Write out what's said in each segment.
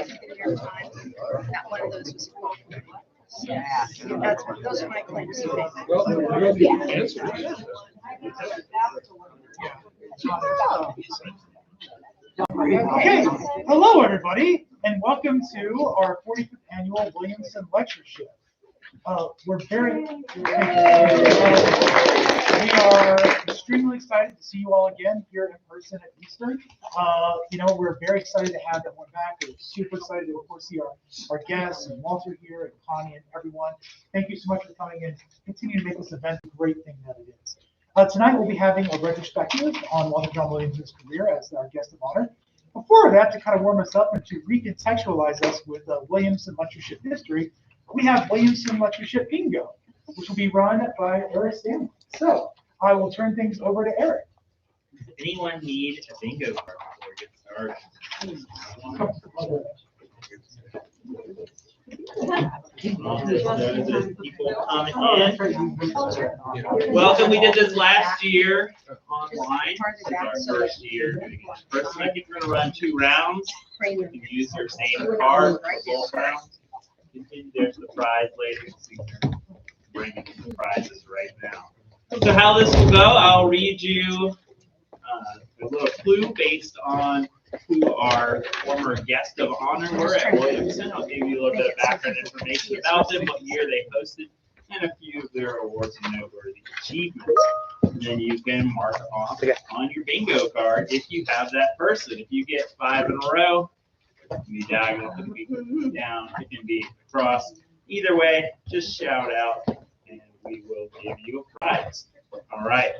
in your time that one of those was called. Yeah. Those are my claims to fame. Okay, hello everybody, and welcome to our 45th annual Williamson Lectureship. We're we are extremely excited to see you all again here in person at Easter. We're very excited to have everyone back. We're super excited to, of course, see our guests and Walter here and Connie and everyone. Thank you so much for coming and continue to make this event the great thing that it is. Tonight we'll be having a retrospective on Walter Jon Williams' career as our guest of honor. Before that, to kind of warm us up and to recontextualize us with Williamson Lectureship history, we have Williamson Lectureship Bingo, which will be run by Eric Stanley. So I will turn things over to Eric. Does anyone need a bingo card before we get started? People coming in. Welcome. We did this last year online. This is our first year doing it. First, I think we're going to run 2 rounds. You can use your same card for both rounds. There's the prize later. So you're bringing the prizes right now. So how this will go, I'll read you a little clue based on who our former guest of honor were at Williamson. I'll give you a little bit of background information about them, what year they hosted, and a few of their awards and noteworthy achievements. And then you can mark off on your bingo card if you have that person. If you get 5 in a row, it can be diagonal, it can be down, it can be across. Either way, just shout out and we will give you a prize. All right.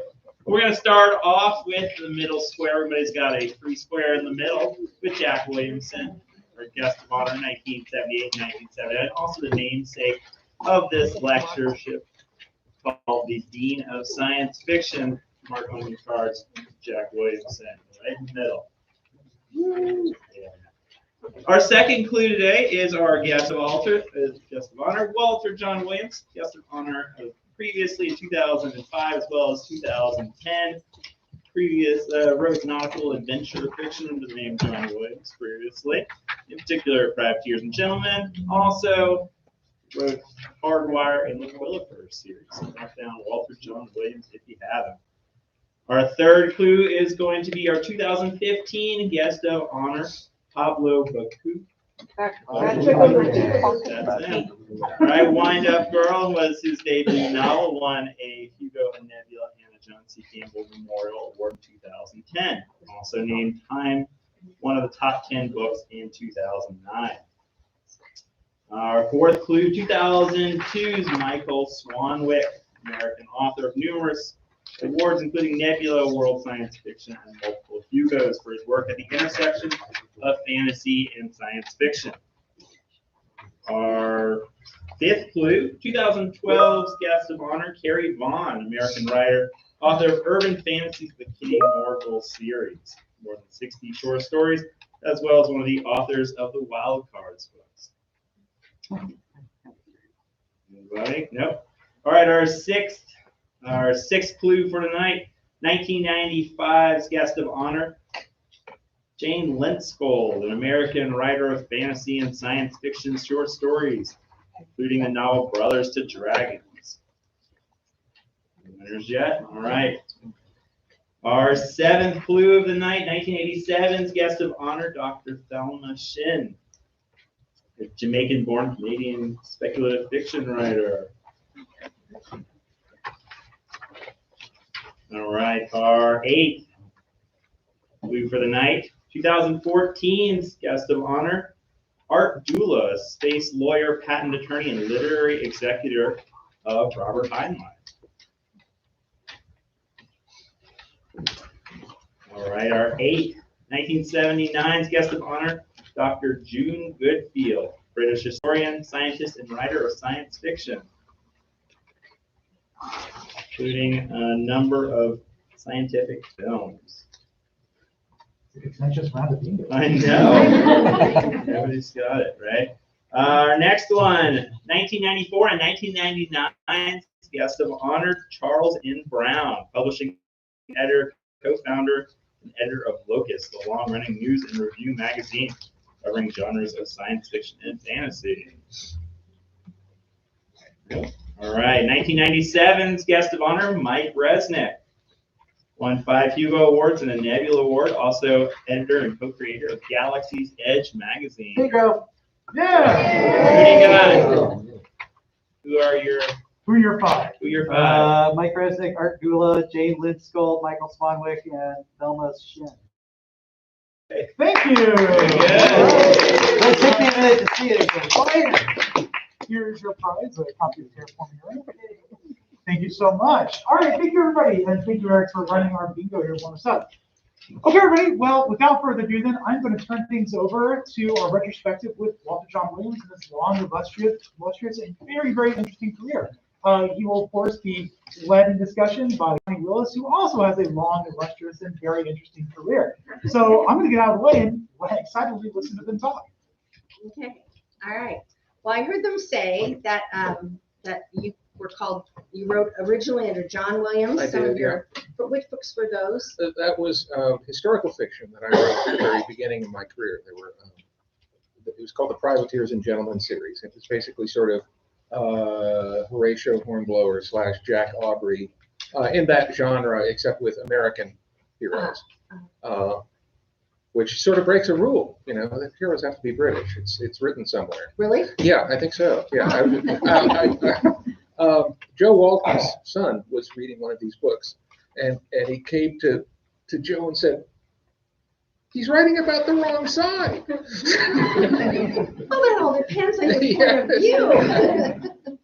We're going to start off with the middle square. Everybody's got a free square in the middle with Jack Williamson, our guest of honor, 1978, 1979. Also the namesake of this lectureship called the Dean of Science Fiction. Mark on your cards, Jack Williamson, right in the middle. Yeah. Our second clue today is our guest of honor, Walter Jon Williams, guest of honor of previously in 2005 as well as 2010. Wrote nautical adventure fiction under the name John Williams previously, in particular Privateers and Gentlemen. Also wrote Hardwire and the Quillifer series. So mark down Walter Jon Williams if you have him. Our third clue is going to be our 2015 guest of honor, Pablo Bacu. That's him. All right, Wind Up Girl was his debut novel, won a Hugo and Nebula and a John C. Campbell Memorial Award in 2010. Also named Time one of the top 10 books in 2009. Our fourth clue, 2002's Michael Swanwick, American author of numerous awards, including Nebula, World Science Fiction, and multiple Hugos for his work at the intersection of fantasy and science fiction. Our fifth clue, 2012's guest of honor, Carrie Vaughn, American writer, author of Urban Fantasies, the Kitty Morgul series, more than 60 short stories, as well as one of the authors of the Wild Cards books. Anybody? Nope. All right, our sixth clue for tonight, 1995's guest of honor, Jane Lentskold, an American writer of fantasy and science fiction short stories, including the novel Brothers to Dragons. Winners yet? All right. Our seventh clue of the night, 1987's guest of honor, Dr. Thelma Shin, a Jamaican-born Canadian speculative fiction writer. All right, our eighth clue for the night, 2014's guest of honor, Art Dula, a space lawyer, patent attorney, and literary executor of Robert Heinlein. All right, our eighth, 1979's guest of honor, Dr. June Goodfield, British historian, scientist, and writer of science fiction, including a number of scientific films. Contentious round of bingo. I know. Everybody's got it, right? Our next one, 1994 and 1999's guest of honor, Charles N. Brown, publishing editor, co-founder, and editor of Locust, the long-running news and review magazine. covering genres of science fiction and fantasy. All right, 1997's guest of honor, Mike Resnick. Won 5 Hugo Awards and a Nebula Award, also editor and co-creator of Galaxy's Edge magazine. Here you go. Yeah. Who do you got? Who are your five? Mike Resnick, Art Gula, Jane Lindskold, Michael Swanwick, and Thelma Shin. Thank you. It took me a minute to see it again. Oh, yeah. Here's your prize, a copy of Terraforming Earth. Thank you so much. All right, thank you everybody, and thank you Eric for running our bingo here one us up. Okay, everybody. Well, without further ado, then I'm going to turn things over to our retrospective with Walter Jon Williams and this long, illustrious, and very, very interesting career. He will, of course, be led in discussion by Johnny Willis, who also has a long, illustrious, and very interesting career. So I'm going to get out of the way and excitedly listen to them talk. Okay, all right. Well, I heard them say that that you wrote originally under John Williams. I did, yeah. But which books were those? That was historical fiction that I wrote at the very beginning of my career. There were it was called the Privateers and Gentlemen series. It was basically sort of Horatio Hornblower / Jack Aubrey in that genre, except with American heroes, which sort of breaks a rule. You know, the heroes have to be British. It's written somewhere. Really? Yeah, I think so. Yeah. Joe Walton's son was reading one of these books, and he came to Joe and said, "He's writing about the wrong side." Well, that all depends on your point of view.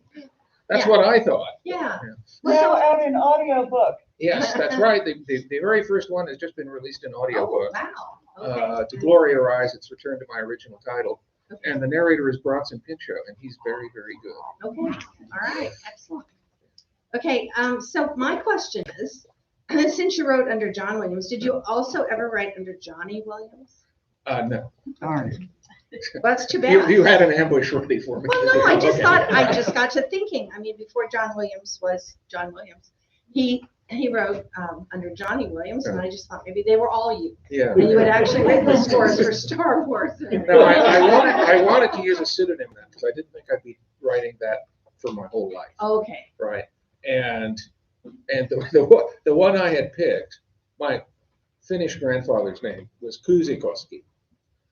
That's what I thought. Yeah. Now out in audiobook. Yes, that's right. The very first one has just been released in audiobook. Oh, wow. Okay. To Glory Arise, it's returned to my original title. Okay. And the narrator is Bronson Pinchot, and he's very, very good. Okay. All right. Excellent. Okay. So my question is, since you wrote under John Williams, did you also ever write under Johnny Williams? No. Darn. Well, that's too bad. You had an ambush ready for me. Well, no, I just thought, I just got to thinking. I mean, before John Williams was John Williams, he wrote under Johnny Williams, and I just thought maybe they were all you. Yeah. And you had actually written the scores for Star Wars. No, I wanted to use a pseudonym then, because I didn't think I'd be writing that for my whole life. Okay. Right. And the one I had picked, my Finnish grandfather's name was Kuusikoski,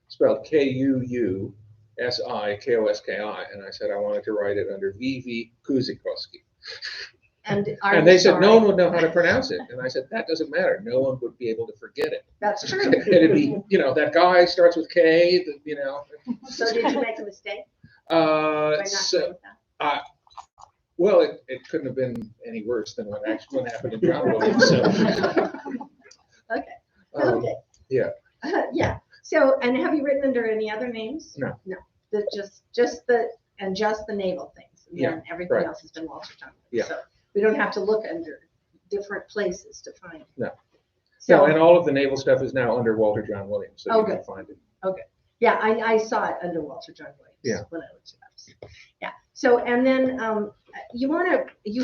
spelled Kuusikkoski, and I said I wanted to write it under V.V. Kuusikoski. And they said no one would know how to pronounce it, and I said that doesn't matter. No one would be able to forget it. That's true. It'd be, that guy starts with K. So did you make a mistake? Well, it couldn't have been any worse than what happened in John Williams. So. Okay. Okay. Yeah. Yeah. So, and have you written under any other names? No. No. Just the naval things. And then everything else has been Walter Jon Williams. Yeah. So we don't have to look under different places to find it. No. So, no, and all of the naval stuff is now under Walter Jon Williams, so you can find it. Okay. Yeah, I saw it under Walter Jon Williams when I looked it up. Yeah. So, and then you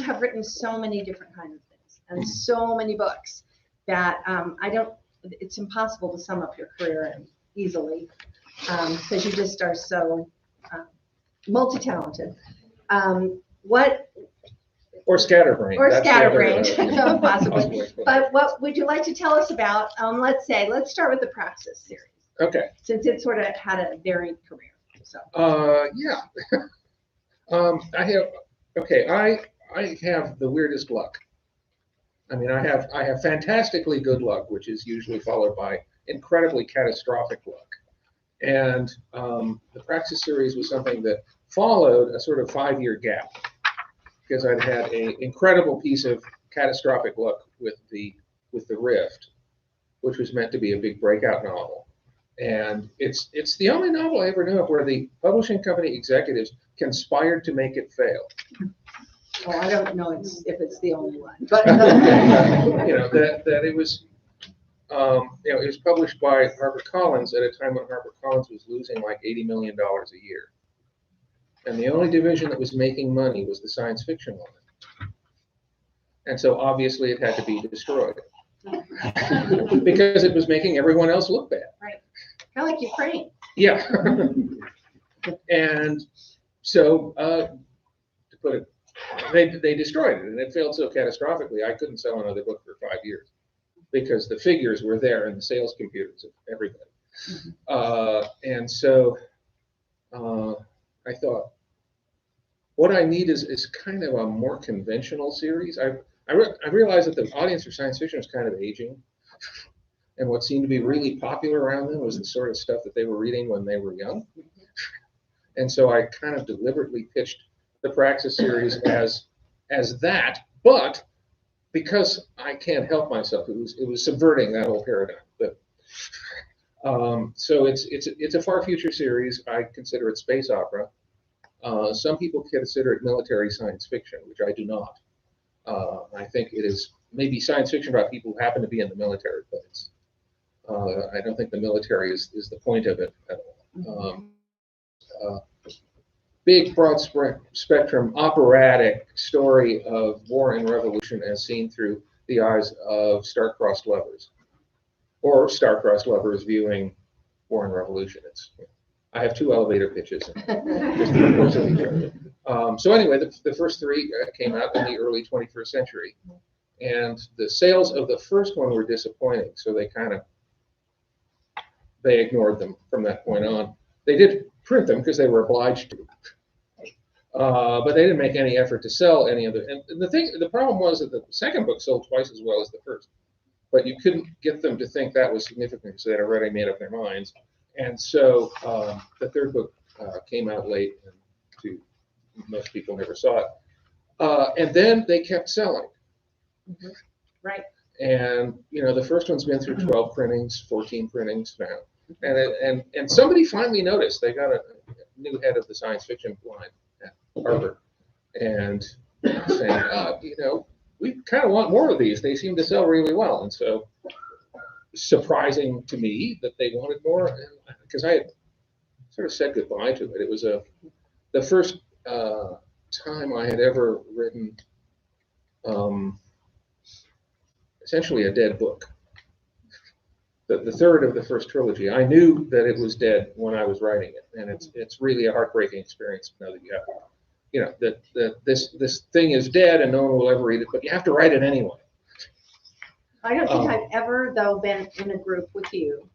have written so many different kinds of things and so many books that it's impossible to sum up your career easily because you just are so multi-talented. Or scatterbrained. Or scatterbrained, possibly. But what would you like to tell us about, let's start with the Praxis series. Okay. Since it sort of had a varied career. So. Yeah. I have the weirdest luck. I mean, I have fantastically good luck, which is usually followed by incredibly catastrophic luck. And the Praxis series was something that followed a sort of 5-year gap because I'd had an incredible piece of catastrophic luck with the Rift, which was meant to be a big breakout novel. And it's the only novel I ever knew of where the publishing company executives conspired to make it fail. Well, I don't know if it's the only one, but that it was, it was published by HarperCollins at a time when HarperCollins was losing like $80 million a year, and the only division that was making money was the science fiction one, and so obviously it had to be destroyed because it was making everyone else look bad. Right, kind of like Ukraine. Yeah. And so, to put it, they destroyed it, and it failed so catastrophically, I couldn't sell another book for 5 years because the figures were there in the sales computers of everybody. And so I thought, what I need is kind of a more conventional series. I realized that the audience for science fiction was kind of aging. And what seemed to be really popular around them was the sort of stuff that they were reading when they were young. And so I kind of deliberately pitched the Praxis series as that, but because I can't help myself, it was subverting that whole paradigm. But, so it's a far future series. I consider it space opera. Some people consider it military science fiction, which I do not. I think it is maybe science fiction about people who happen to be in the military, but it's, I don't think the military is the point of it at all. Big, broad spectrum, operatic story of war and revolution as seen through the eyes of star-crossed lovers, or star-crossed lovers viewing war and revolution. I have 2 elevator pitches. Just in the course of each other. So anyway, the first 3 came out in the early 21st century, and the sales of the first one were disappointing. So they ignored them from that point on. They did print them because they were obliged to, but they didn't make any effort to sell any of them. And the problem was that the second book sold twice as well as the first, but you couldn't get them to think that was significant because they had already made up their minds. And so the third book came out late, and most people never saw it. And then they kept selling. Right. And the first one's been through 12 printings, 14 printings now. And somebody finally noticed. They got a new head of the science fiction line at Harvard, and saying, we kind of want more of these. They seem to sell really well. And so, surprising to me that they wanted more, because I had sort of said goodbye to it. It was the first time I had ever written essentially a dead book. The third of the first trilogy. I knew that it was dead when I was writing it, and it's really a heartbreaking experience to know that this thing is dead and no one will ever read it, but you have to write it anyway. I don't think I've ever, though, been in a group with you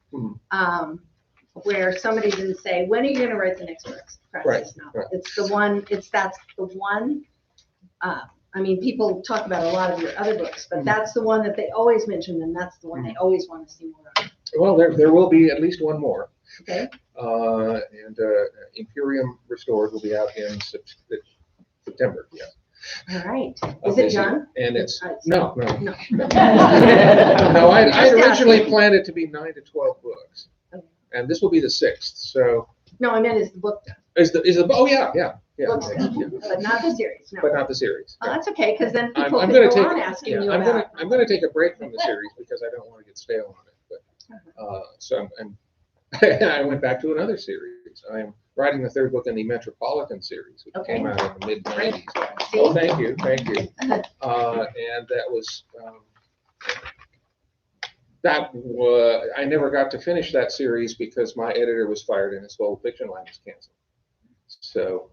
where somebody didn't say, "When are you going to write the next Praxis novel?" Right. It's the one. That's the one. I mean, people talk about a lot of your other books, but that's the one that they always mention, and that's the one they always want to see more of. Well, there will be at least one more. Okay. And Imperium Restored will be out in September. Yeah. All right. Is it John? And it's no. No, I originally planned it to be 9 to 12 books, and this will be the 6th. So. No, I meant is the book done? Is the oh yeah. But not the series. No. But not the series. Oh, that's okay, because then people I'm can go on asking you about. I'm going to take a break from the series because I don't want to get stale on it. But so I went back to another series. I am writing the 3rd book in the Metropolitan series, which came out in the mid-90s. Oh, thank you. And that was I never got to finish that series because my editor was fired and his whole fiction line was canceled. So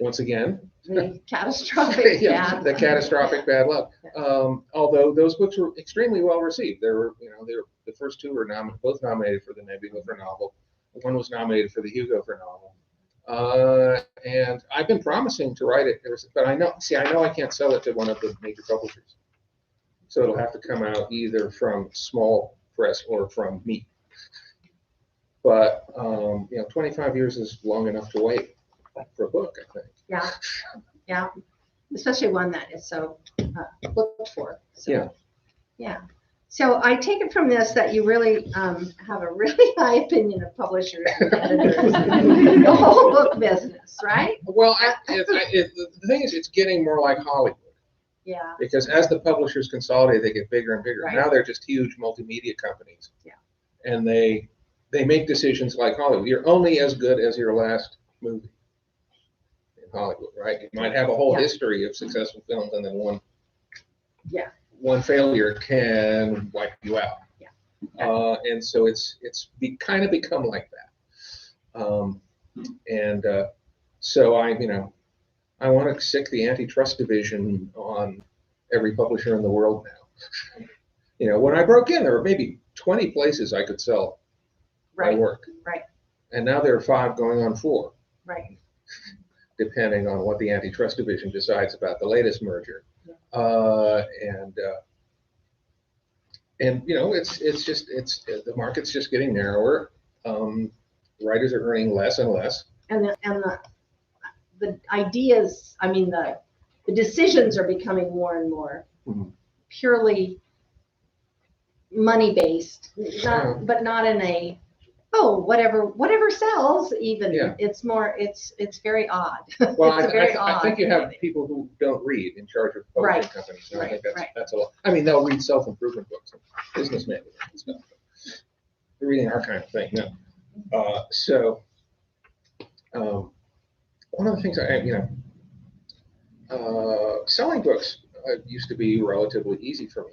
once again, the catastrophic, the catastrophic bad luck. Although those books were extremely well received. They were the first 2 were both nominated for the Nebula for novel. One was nominated for the Hugo for novel. And I've been promising to write it, but I know I can't sell it to one of the major publishers. So it'll have to come out either from small press or from me. But 25 years is long enough to wait for a book, I think. Yeah, especially one that is so looked for. So, yeah. So I take it from this that you really have a really high opinion of publishers and editors, the whole book business, right? Well, the thing is, it's getting more like Hollywood. Yeah. Because as the publishers consolidate, they get bigger and bigger. Right. Now they're just huge multimedia companies. Yeah. And they make decisions like Hollywood. You're only as good as your last movie in Hollywood, right? You might have a whole history of successful films, and then one failure can wipe you out. Yeah. And so it's kind of become like that. And so I want to sick the antitrust division on every publisher in the world now. When I broke in, there were maybe 20 places I could sell my work. Right. And now there are 5 going on 4. Right. Depending on what the antitrust division decides about the latest merger. Yeah. The market's just getting narrower. Writers are earning less and less. And the ideas, I mean, the decisions are becoming more and more purely money-based, but not in a, whatever sells even. Yeah. It's more, it's very odd. Well, I think you have people who don't read in charge of publishing companies. And I think that's a lot. I mean, they'll read self-improvement books, and business manuals and stuff. They're reading our kind of thing. No. One of the things selling books used to be relatively easy for me.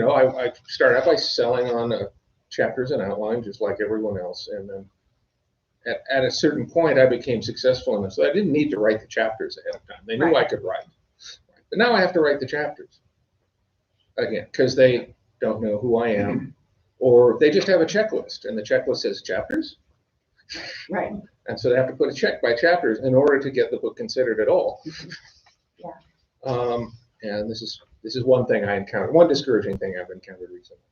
I started out by selling on chapters and outline, just like everyone else, and then at a certain point, I became successful in this. So I didn't need to write the chapters ahead of time. They knew I could write, but now I have to write the chapters again because they don't know who I am, or they just have a checklist, and the checklist says chapters. Right. And so they have to put a check by chapters in order to get the book considered at all. Yeah. And this is one thing I encountered, one discouraging thing I've encountered recently.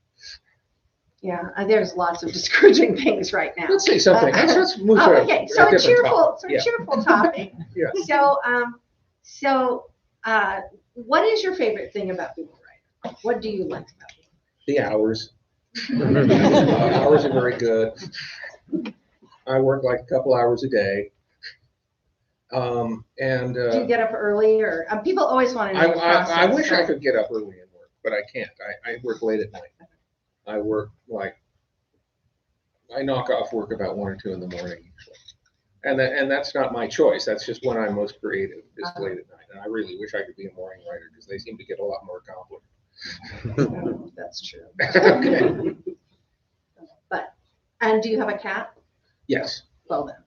Yeah, there's lots of discouraging things right now. Let's say something. Let's move to okay, so a cheerful topic. Yeah. So, what is your favorite thing about being a writer? What do you like about it? The hours. Hours are very good. I work like a couple hours a day. Do you get up early, or people always want to know the process? I wish I could get up early and work, but I can't. I work late at night. I work I knock off work about 1 or 2 in the morning usually, and that's not my choice. That's just when I'm most creative, is late at night. And I really wish I could be a morning writer because they seem to get a lot more accomplished. That's true. Okay. And do you have a cat? Yes. Well then.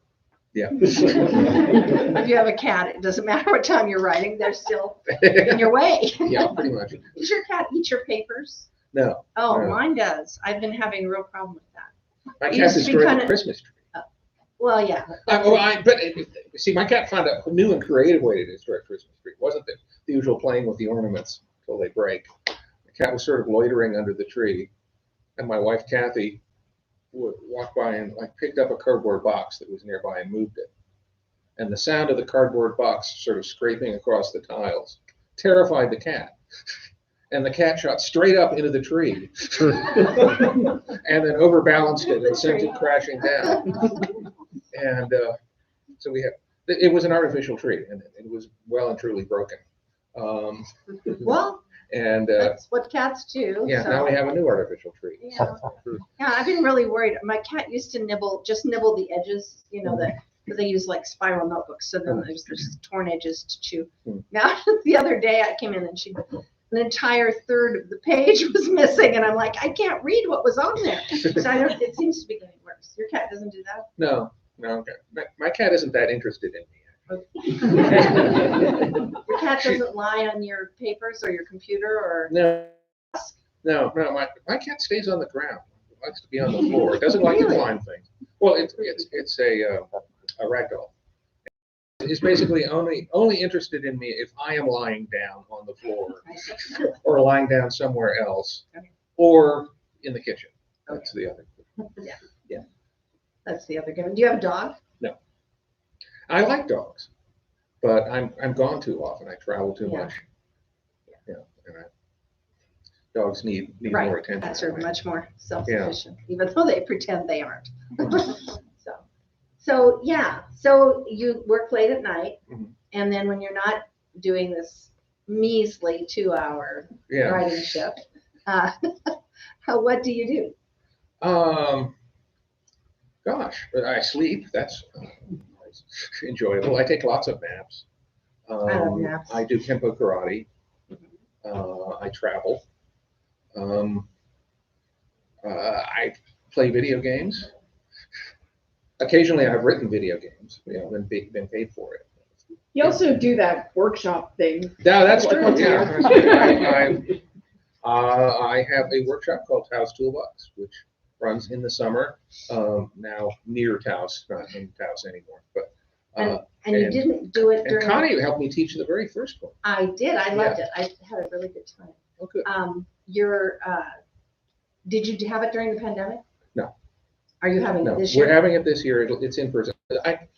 Yeah. If you have a cat, it doesn't matter what time you're writing; they're still in your way. Yeah, pretty much. Does your cat eat your papers? No. Oh, no. Mine does. I've been having a real problem with that. My cat destroyed the Christmas tree. Well, yeah. See, my cat found a new and creative way to destroy a Christmas tree. It wasn't the usual playing with the ornaments until they break. The cat was sort of loitering under the tree, and my wife Kathy would walk by and picked up a cardboard box that was nearby and moved it. And the sound of the cardboard box sort of scraping across the tiles terrified the cat. And the cat shot straight up into the tree and then overbalanced it and sent it crashing down. And so it was an artificial tree, and it was well and truly broken. And that's what cats do. Yeah, so. Now we have a new artificial tree. Yeah, I've been really worried. My cat used to nibble the edges, that they use like spiral notebooks. So then there's torn edges to chew. Now, the other day I came in and an entire third of the page was missing, and I'm like, I can't read what was on there. So it seems to be getting worse. Your cat doesn't do that? No. My cat isn't that interested in me. Your cat doesn't lie on your papers or your computer or No. My cat stays on the ground. It likes to be on the floor. It doesn't like to climb things. Well, it's a ragdoll. It's basically only interested in me if I am lying down on the floor or lying down somewhere else or in the kitchen. That's the other. Yeah. That's the other given. Do you have a dog? No. I like dogs, but I'm gone too often. I travel too much. Yeah, and dogs need more attention. Cats are much more self-sufficient, even though they pretend they aren't. So you work late at night, and then when you're not doing this measly 2-hour writing shift, what do you do? Gosh, I sleep. That's enjoyable. I take lots of naps. I love naps. I do Kempo karate. I travel. I play video games. occasionally I've written video games, been paid for it. You also do that workshop thing. Yeah, that's Like true. once a Yeah. year. I have a workshop called Taos Toolbox, which runs in the summer. Now near Taos, not in Taos anymore, but. And you didn't do it And during. Connie helped me teach the very first one. I did. I loved it. I had a really good time. Oh, good. Did you have it during the pandemic? No. Are you having No, it this year? we're having it this year. It's in person.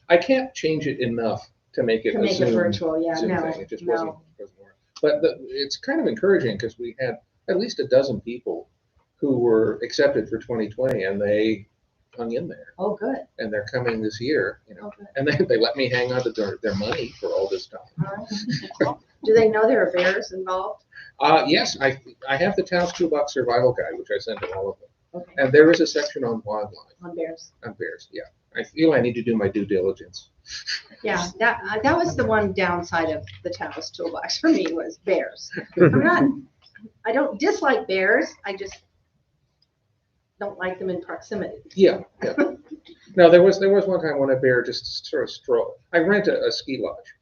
I can't change it enough to make it To a make it Zoom, virtual, yeah, Zoom no, thing. It just no. wasn't work. But it's kind of encouraging because we had at least a dozen people who were accepted for 2020, and they hung in there. Oh, good. And they're coming this year, Oh, good. and they let me hang on to their money for all this time. All right. Do they know there are bears involved? Yes, I have the Taos Toolbox Survival Guide, which I sent to all of them. Okay. And there is a section on wildlife. On bears. On bears, yeah. I feel I need to do my due diligence. Yeah, that was the one downside of the Taos Toolbox for me was bears. I don't dislike bears. I just don't like them in proximity. Yeah. No, there was one time when a bear just sort of strolled. I rent a ski lodge,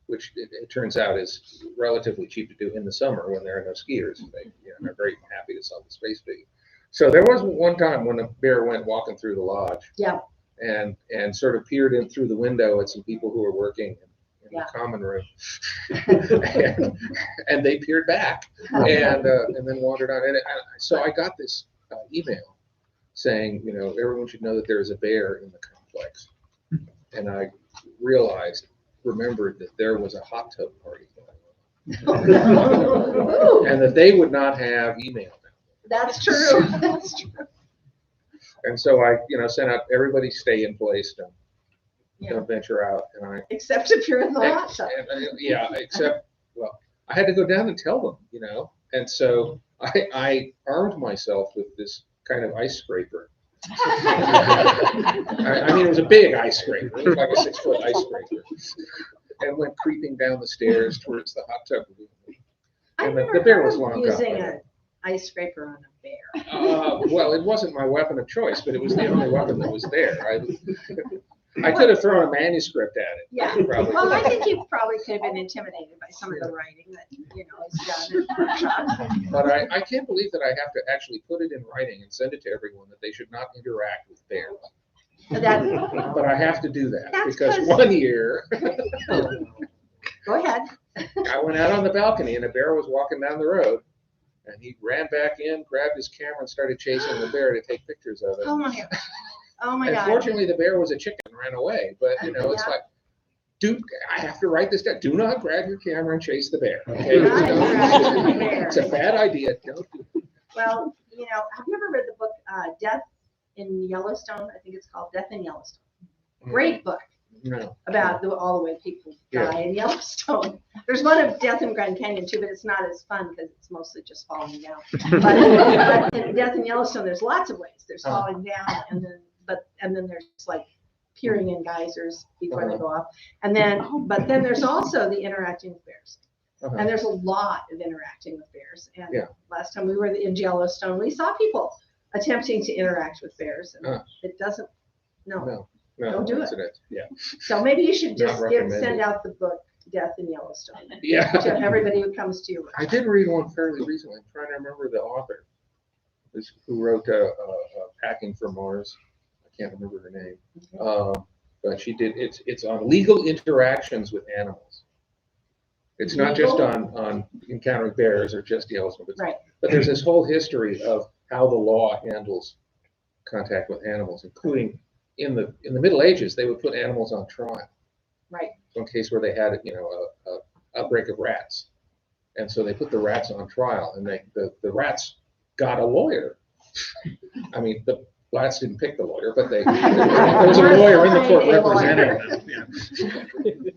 which it turns out is relatively cheap to do in the summer when there are no skiers. They're very happy to sell the space fee. So there was one time when a bear went walking through the lodge. Yeah. And sort of peered in through the window at some people who were working in the common room, and they peered back and then wandered on. And so I got this email saying, everyone should know that there is a bear in the complex, and I remembered that there was a hot tub party going on, and that they would not have email. That's true. That's true. And so I, sent out everybody stay in place, don't venture out. And except if you're in the hot tub. Except, well, I had to go down and tell them, And so I armed myself with this kind of ice scraper. I mean, it was a big ice scraper. It was like a 6-foot ice scraper. And went creeping down the stairs towards the hot tub. And the bear was long gone. Using an ice scraper on a bear. Well, it wasn't my weapon of choice, but it was the only weapon that was there. I could have thrown a manuscript at it. Yeah. Probably. Well, I think you probably could have been intimidated by some of the writing that is done in workshops. But I can't believe that I have to actually put it in writing and send it to everyone that they should not interact with bears. But I have to do that because one year. Go ahead. I went out on the balcony and a bear was walking down the road. And he ran back in, grabbed his camera, and started chasing the bear to take pictures of it. Oh my God. Oh my God. Fortunately, the bear was a chicken and ran away. But, it's like, dude, I have to write this down. Do not grab your camera and chase the bear. Okay? It's a bad idea. Don't do it. Well, have you ever read the book Death in Yellowstone? I think it's called Death in Yellowstone. Great book. No. About all the way people die in Yellowstone. There's one of Death in Grand Canyon too, but it's not as fun because it's mostly just falling down. But in Death in Yellowstone, there's lots of ways. There's falling down, and then there's like peering in geysers before they go off, but then there's also the interacting with bears, and there's a lot of interacting with bears. And last time we were in Yellowstone, we saw people attempting to interact with bears, and it doesn't. No, don't do it. Yeah. So maybe you should just send out the book Death in Yellowstone. Yeah. To everybody who comes to your work. I did read one fairly recently. I'm trying to remember the author who wrote Packing for Mars. I can't remember her name. But she did. It's on legal interactions with animals. It's not just on encountering bears or just Yellowstone. But there's this whole history of how the law handles contact with animals, including in the Middle Ages, they would put animals on trial. Right. In case where they had a outbreak of rats, and so they put the rats on trial, and the rats got a lawyer. I mean, the rats didn't pick the lawyer, but there was a lawyer in the court representing them. Yeah.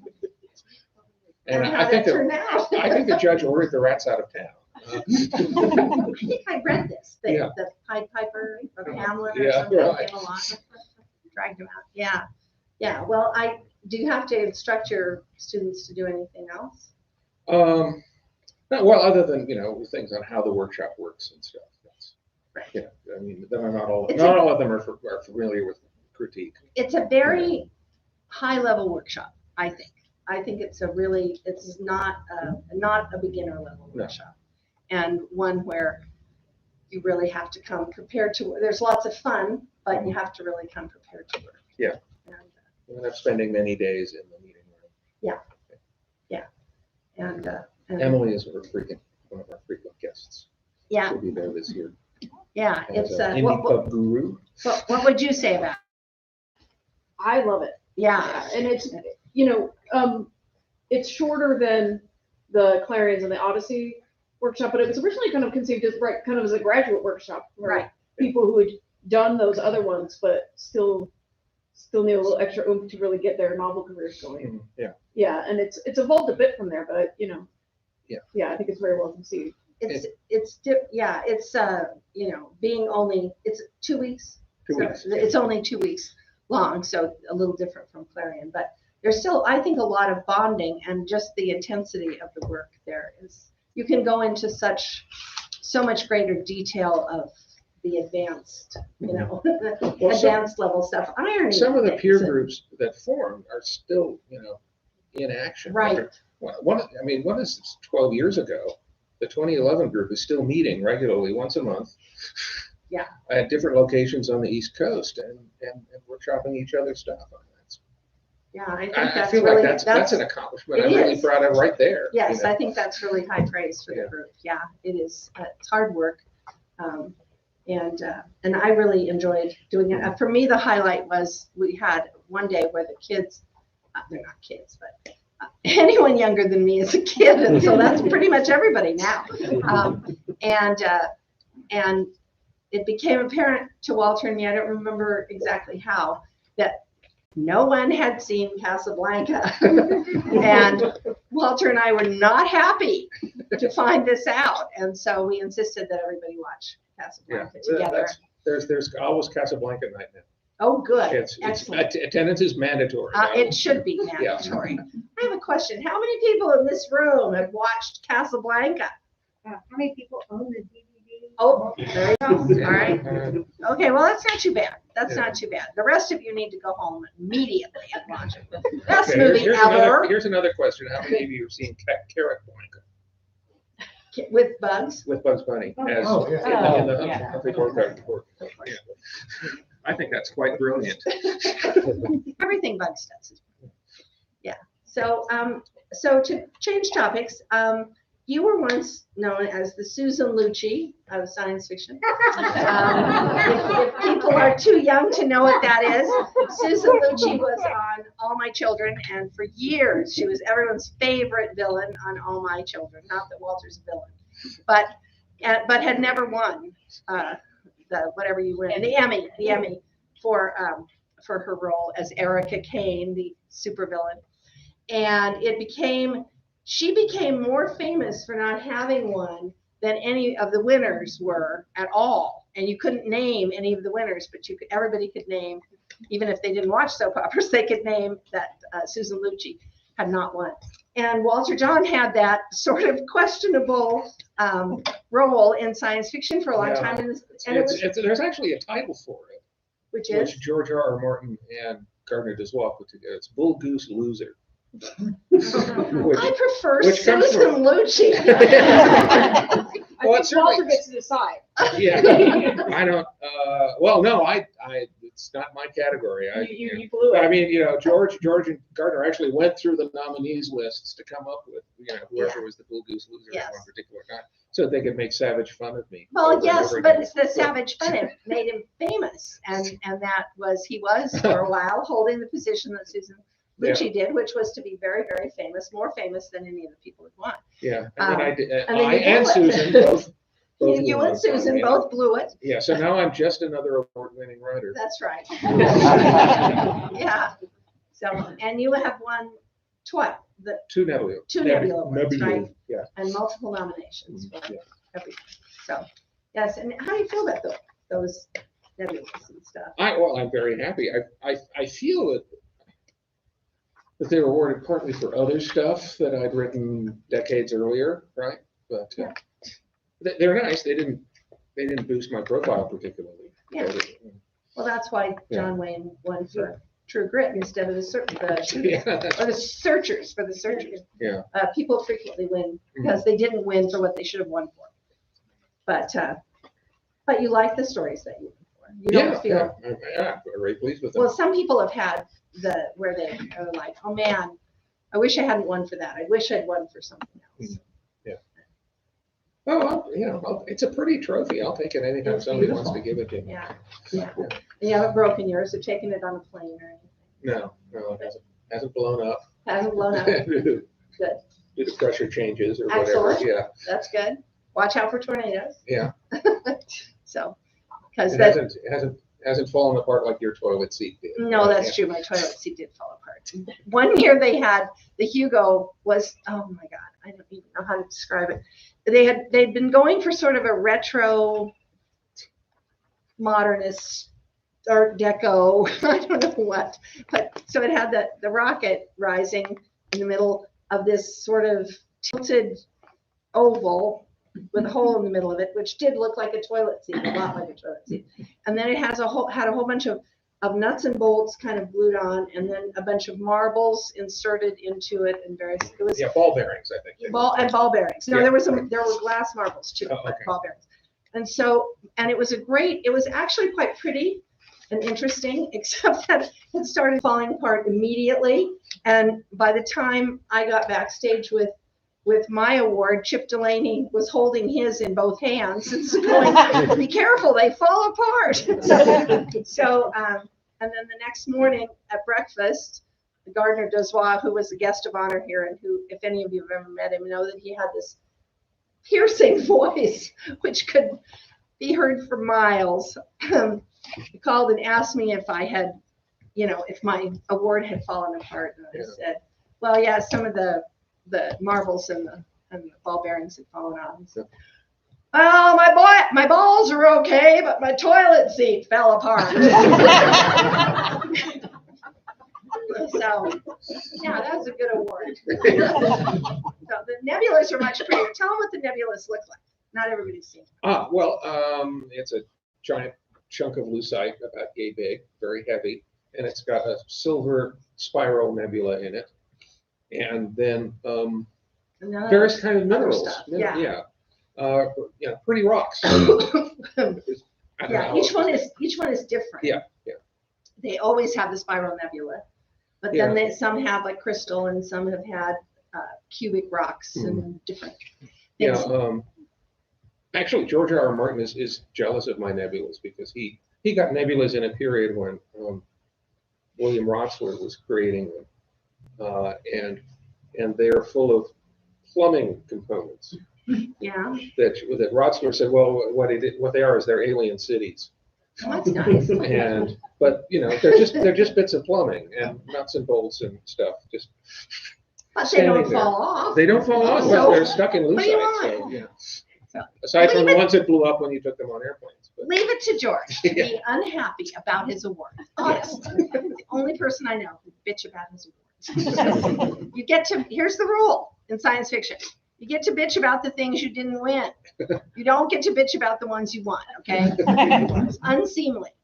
And I think the judge ordered the rats out of town. I think I read this. The Pied Piper of Hamlet or something came along, dragged him out. Yeah. Well, do you have to instruct your students to do anything else? Well, other than things on how the workshop works and stuff. That's, right. I mean, not all of them are familiar with critique. It's a very high-level workshop, I think. I think it's not a beginner level No. workshop, and one where you really have to come prepared to. There's lots of fun, but you have to really come prepared to work. Yeah. And, You end up spending many days in the meeting room. and Emily is one of our frequent guests. yeah, She'll be there this year. yeah. As It's an indie pub guru. what would you say about it? I love it. Yeah, And it's, it's shorter than the Clarions and the Odyssey workshop, but it was originally kind of conceived as kind of as a graduate workshop for right. people who had done those other ones, but still need a little extra oomph to really get their novel careers going. Yeah. Yeah, and it's evolved a bit from there, but Yeah. I think it's very well conceived. It's being only, it's 2 weeks. 2 So weeks. it's only 2 weeks long, so a little different from Clarion, but there's still, I think, a lot of bonding, and just the intensity of the work there is, you can go into so much greater detail of the advanced, advanced level stuff. Ironing Some of the things peer and- groups that formed are still, in action. Right. One is 12 years ago. The 2011 group is still meeting regularly once a month. Yeah. At different locations on the East Coast, and workshopping each other's stuff. Yeah, I think I that's feel really, like that's an accomplishment. it I'm really is. proud of right there. yes, I think that's really high praise for Yeah. the group. Yeah, it is. It's hard work. And I really enjoyed doing it. For me, the highlight was we had one day where the kids, they're not kids, but anyone younger than me is a kid, and so that's pretty much everybody now. And it became apparent to Walter and me, I don't remember exactly how, that no one had seen Casablanca. And Walter and I were not happy to find this out, and so we insisted that everybody watch Casablanca together. There's always Casablanca night now. Oh, good. Excellent. Attendance is mandatory. It should be mandatory. I have a question. How many people in this room have watched Casablanca? How many people own the DVD? Oh, there you go. All right. Uh, Okay, well, that's not too bad. That's not too bad. The rest of you need to go home immediately and watch it. Best okay, movie here's ever. Here's another question. How many of you have seen Carrot Blanca With bugs. with Bugs Bunny as Oh, yeah. in the Yeah. Humphrey Bogart report? Yeah. I think that's quite brilliant. Everything bugs does. Yeah. So, so to change topics, you were once known as the Susan Lucci of science fiction. If people are too young to know what that is, Susan Lucci was on All My Children, and for years she was everyone's favorite villain on All My Children. Not that Walter's a villain, but had never won the whatever you win, the Emmy for her role as Erica Kane, the supervillain, and she became more famous for not having won than any of the winners were at all. And you couldn't name any of the winners, but everybody could name, even if they didn't watch soap operas, they could name that Susan Lucci had not won. And Walter Jon had that sort of questionable role in science fiction for a long time. And There's actually a title for it, which George R. Martin and Gardner Dozois put together. It's Bull Goose Loser. I prefer which comes Susan Lucci. Well, I think Walter gets to decide. Yeah, I don't. Well, no, it's not my category. You blew it. I mean, George and Gardner actually went through the nominees lists to come up with, whoever was the Bull Goose Loser at one particular time, so they could make savage fun of me. Well, yes, over but again. the savage fun made him famous, and that was he was for a while holding the position that Susan Lucci did, which was to be very, very famous, more famous than any of the people who won. Yeah, and then I did. and then I you and blew it. Susan both. You won and Susan on me. both blew it. Yeah, so now I'm just another award-winning writer. That's right. Yeah. So, and you have won twice, Two Nebula. Two Nebula awards, right? Yeah. And multiple nominations for Yeah. everything. So, yes. And how do you feel about those nebulas and stuff? I'm very happy. I feel that they were awarded partly for other stuff that I'd written decades earlier, right? But they're nice. They didn't boost my profile particularly. Yeah. Well, that's why John Wayne won for True Grit instead of the shooters, or the searchers for the searchers. Yeah. People frequently win because they didn't win for what they should have won for. But you like the stories that you win for. You don't feel. I'm very pleased with them. Well, some people have had where they are like, oh man, I wish I hadn't won for that. I wish I'd won for something else. Yeah. Well, it's a pretty trophy. I'll take it anytime somebody wants to give it to me. Yeah. And you haven't broken yours or taken it on a plane or anything. No, it hasn't blown up. Hasn't blown up. Good. Due to pressure changes or Excellent. whatever. Yeah. That's good. Watch out for tornadoes. Yeah. So, because it hasn't fallen apart like your toilet seat did. No, that's true. My toilet seat did fall apart. One year they had the Hugo was, oh my God, I don't even know how to describe it. They'd been going for sort of a retro modernist Art Deco, I don't know what, but so it had the rocket rising in the middle of this sort of tilted oval with a hole in the middle of it, which did look like a toilet seat, a lot like a toilet seat. And then it had a whole bunch of nuts and bolts kind of glued on, and then a bunch of marbles inserted into it, and ball bearings, I think. Ball bearings. No, there were glass marbles too, but ball bearings. And it was actually quite pretty and interesting, except that it started falling apart immediately. And by the time I got backstage with my award, Chip Delaney was holding his in both hands and going, be careful, they fall apart. And then the next morning at breakfast, the Gardner Dozois, who was a guest of honor here, and who, if any of you have ever met him, know that he had this piercing voice, which could be heard for miles. He called and asked me if I had, if my award had fallen apart. And I said, well, yeah, some of the marbles and the ball bearings had fallen off. So, well, my balls are okay, but my toilet seat fell apart. So, yeah, that was a good award. So the nebulas are much prettier. Tell them what the nebulas look like. Not everybody's seen them. Well, it's a giant chunk of lucite, about yay big, very heavy, and it's got a silver spiral nebula in it. And then various kind of minerals. Yeah. Pretty rocks. Each one is different. Yeah. They always have the spiral nebula, but then some have like crystal, and some have had cubic rocks and different things. Actually, George R.R. Martin is jealous of my nebulas because he got nebulas in a period when William Rotsler was creating them. And they're full of plumbing components. Yeah. That Rotsler said, well, what they are is they're alien cities. Oh, that's nice. But they're just bits of plumbing and nuts and bolts and stuff. But they don't fall off. They don't fall off. So, they're stuck in lucite. So aside from the ones that blew up when you took them on airplanes. But. Leave it to George to be unhappy about his award. Honest. The only person I know who bitch about his award. Here's the rule in science fiction. You get to bitch about the things you didn't win. You don't get to bitch about the ones you won, okay? It's unseemly.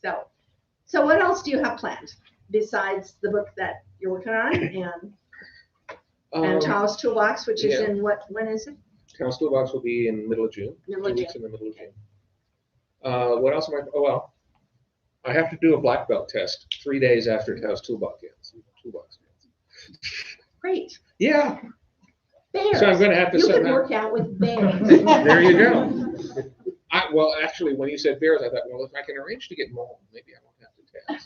So what else do you have planned besides the book that you're working on and Tao's Toolbox, which is in when is it? Tao's Toolbox will be in the middle of June. 2 weeks in the middle of June. What else am I have to do a black belt test 3 days after Tao's Toolbox ends. Great. Yeah. Bears. So I'm going to have to. You can work out with bears. There you go. Actually, when you said bears, I thought, well, if I can arrange to get mauled, maybe I won't have to test.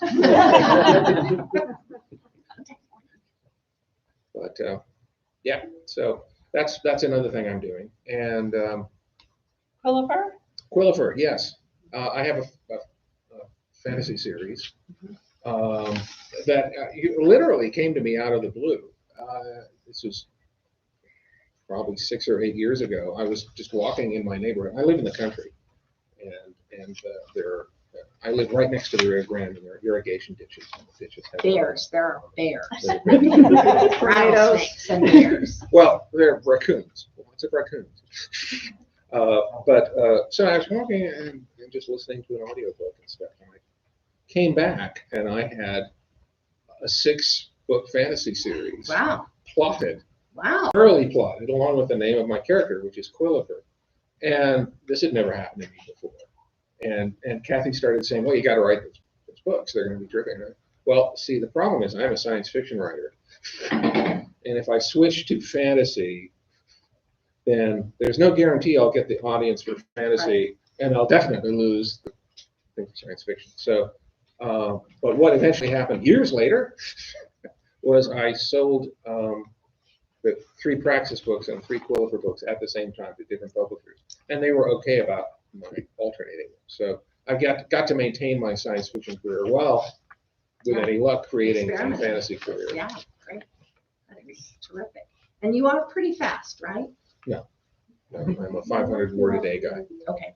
But so that's another thing I'm doing. And Quillifer, yes. I have a fantasy series that literally came to me out of the blue. This was probably 6 or 8 years ago. I was just walking in my neighborhood. I live in the country, and I live right next to the Rio Grande, and there are irrigation ditches. Bears. There are bears. Rattlesnakes and bears. Well, they're raccoons. Lots of raccoons. So I was walking and just listening to an audiobook and stuff, and I came back and I had a 6-book fantasy series. Wow. Plotted. Wow. Early plotted, along with the name of my character, which is Quillifer. And this had never happened to me before. And Kathy started saying, well, you got to write those books. They're going to be terrific. Well, see, the problem is I'm a science fiction writer. And if I switch to fantasy, then there's no guarantee I'll get the audience for fantasy, and I'll definitely lose the science fiction. So, but what eventually happened years later was I sold the 3 Praxis books and 3 Quillifer books at the same time to different publishers, and they were okay about my alternating them. So I got to maintain my science fiction career well, with any luck, creating a fantasy career. Yeah, great. That'd be terrific. And you are pretty fast, right? No, I'm a 500 word a day guy. Okay.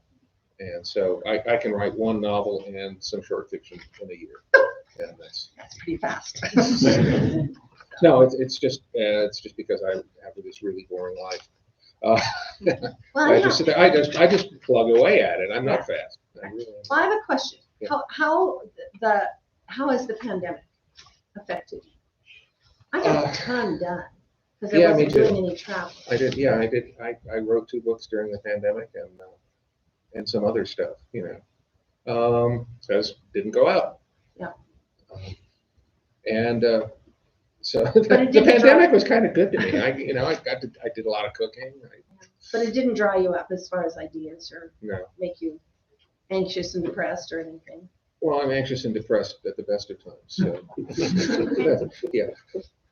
And so I can write 1 novel and some short fiction in a year, and that's pretty fast. No, it's just because I have this really boring life. Well, I just plug away at it. I'm not fast. I really am. Well, I have a question. Yeah. How has the pandemic affected you? I got a ton done because I wasn't doing any travel. I did. Yeah, I did. I wrote 2 books during the pandemic and some other stuff. Because didn't go out. Yeah. So the pandemic was kind of good to me. I did a lot of cooking. But it didn't dry you up as far as ideas or No. make you anxious and depressed or anything. Well, I'm anxious and depressed at the best of times. So yeah,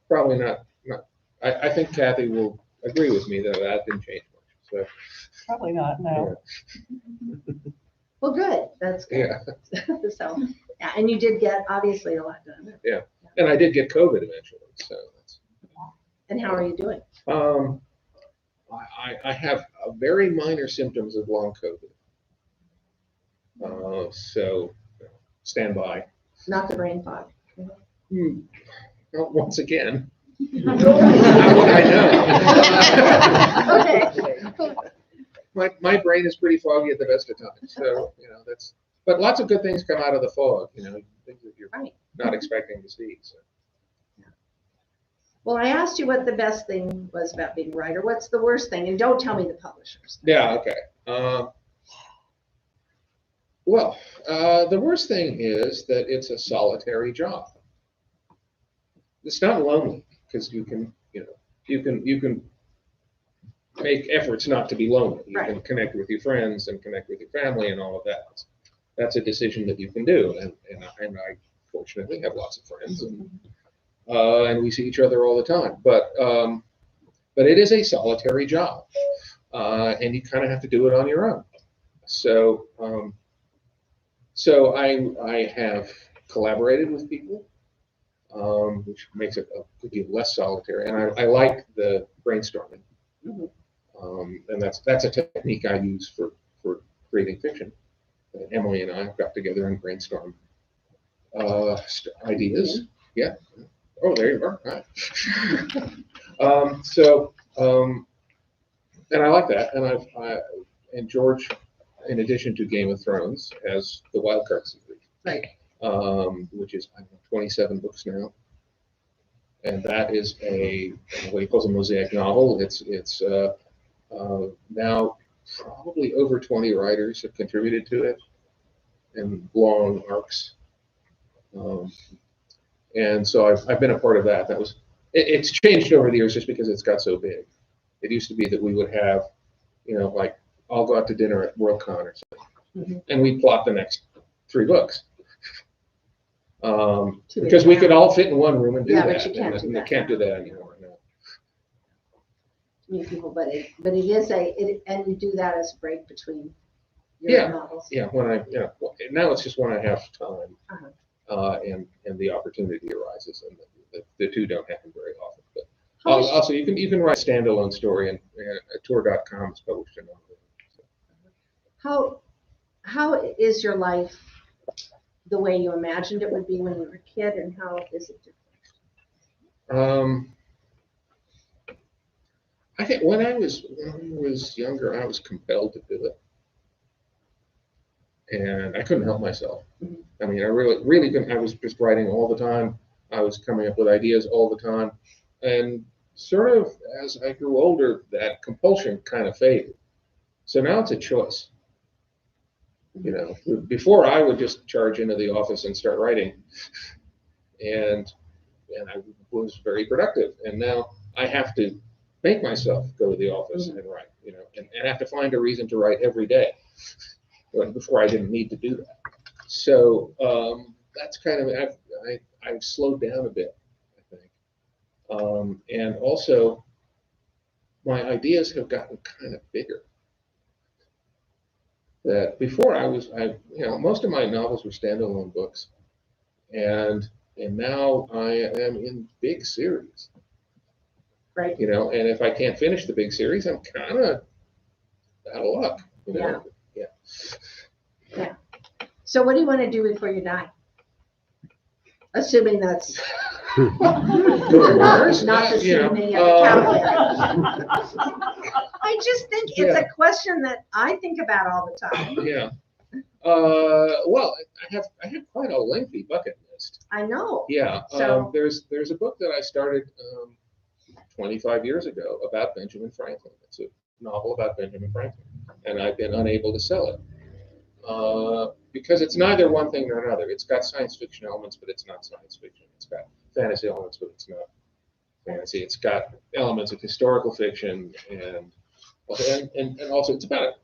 probably not. I think Kathy will agree with me that didn't change much. So Probably not, no. yeah. Well, good. That's good. Yeah. So, yeah, and you did get obviously a lot done. Yeah, and I did get COVID eventually. So that's. And how are you doing? I have very minor symptoms of long COVID. So stand by. Not the brain fog. Well, once again. Okay. My brain is pretty foggy at the best of times. So that's. But lots of good things come out of the fog. Things that you're not expecting to see. So. Well, I asked you what the best thing was about being a writer. What's the worst thing? And don't tell me the publishers. Yeah, okay. Well, the worst thing is that it's a solitary job. It's not lonely because you can make efforts not to be lonely. You can connect with your friends and connect with your family and all of that. That's a decision that you can do. And I fortunately have lots of friends and we see each other all the time. But it is a solitary job, and you kind of have to do it on your own. So I have collaborated with people, which makes it a good deal less solitary. And I like the brainstorming, and that's a technique I use for creating fiction. Emily and I got together and brainstormed ideas. Yeah. Oh, there you are. Hi. And I like that. And George, in addition to Game of Thrones, has the Wildcard series, which is 27 books now, and that is what he calls a mosaic novel. It's now probably over 20 writers have contributed to it in long arcs. And so I've been a part of that. It's changed over the years just because it's got so big. It used to be that we would have, like I'll go out to dinner at WorldCon or something, and we'd plot the next 3 books. Because we could all fit in one room and do that. But you can't do that. Can't do that anymore. No. Many people, but it is and you do that as a break between your novels. Yeah. Now it's just when I have time. And the opportunity arises, and the two don't happen very often. But also, you can write a standalone story, and tour.com has published a novel. So. How is your life the way you imagined it would be when you were a kid, and how is it different? I think when I was younger, I was compelled to do it, and I couldn't help myself. I mean, I really couldn't. I was just writing all the time. I was coming up with ideas all the time, and sort of as I grew older, that compulsion kind of faded. So now it's a choice. You know, before I would just charge into the office and start writing, and I was very productive. And now I have to make myself go to the office and write, you know, and have to find a reason to write every day. Before I didn't need to do that. So that's kind of, I've slowed down a bit, I think. And also, my ideas have gotten kind of bigger. That before you know, most of my novels were standalone books. And now I am in big series. Right. You know, and if I can't finish the big series, I'm kind of out of luck. You know? Yeah. So what do you want to do before you die? Assuming that's not the assuming of the calendar. I just think it's a question that I think about all the time. Yeah. Well, I have quite a lengthy bucket list. I know. Yeah. So there's a book that I started 25 years ago about Benjamin Franklin. It's a novel about Benjamin Franklin, and I've been unable to sell it. Because it's neither one thing nor another. It's got science fiction elements, but it's not science fiction. It's got fantasy elements, but it's not fantasy. It's got elements of historical fiction, and also it's about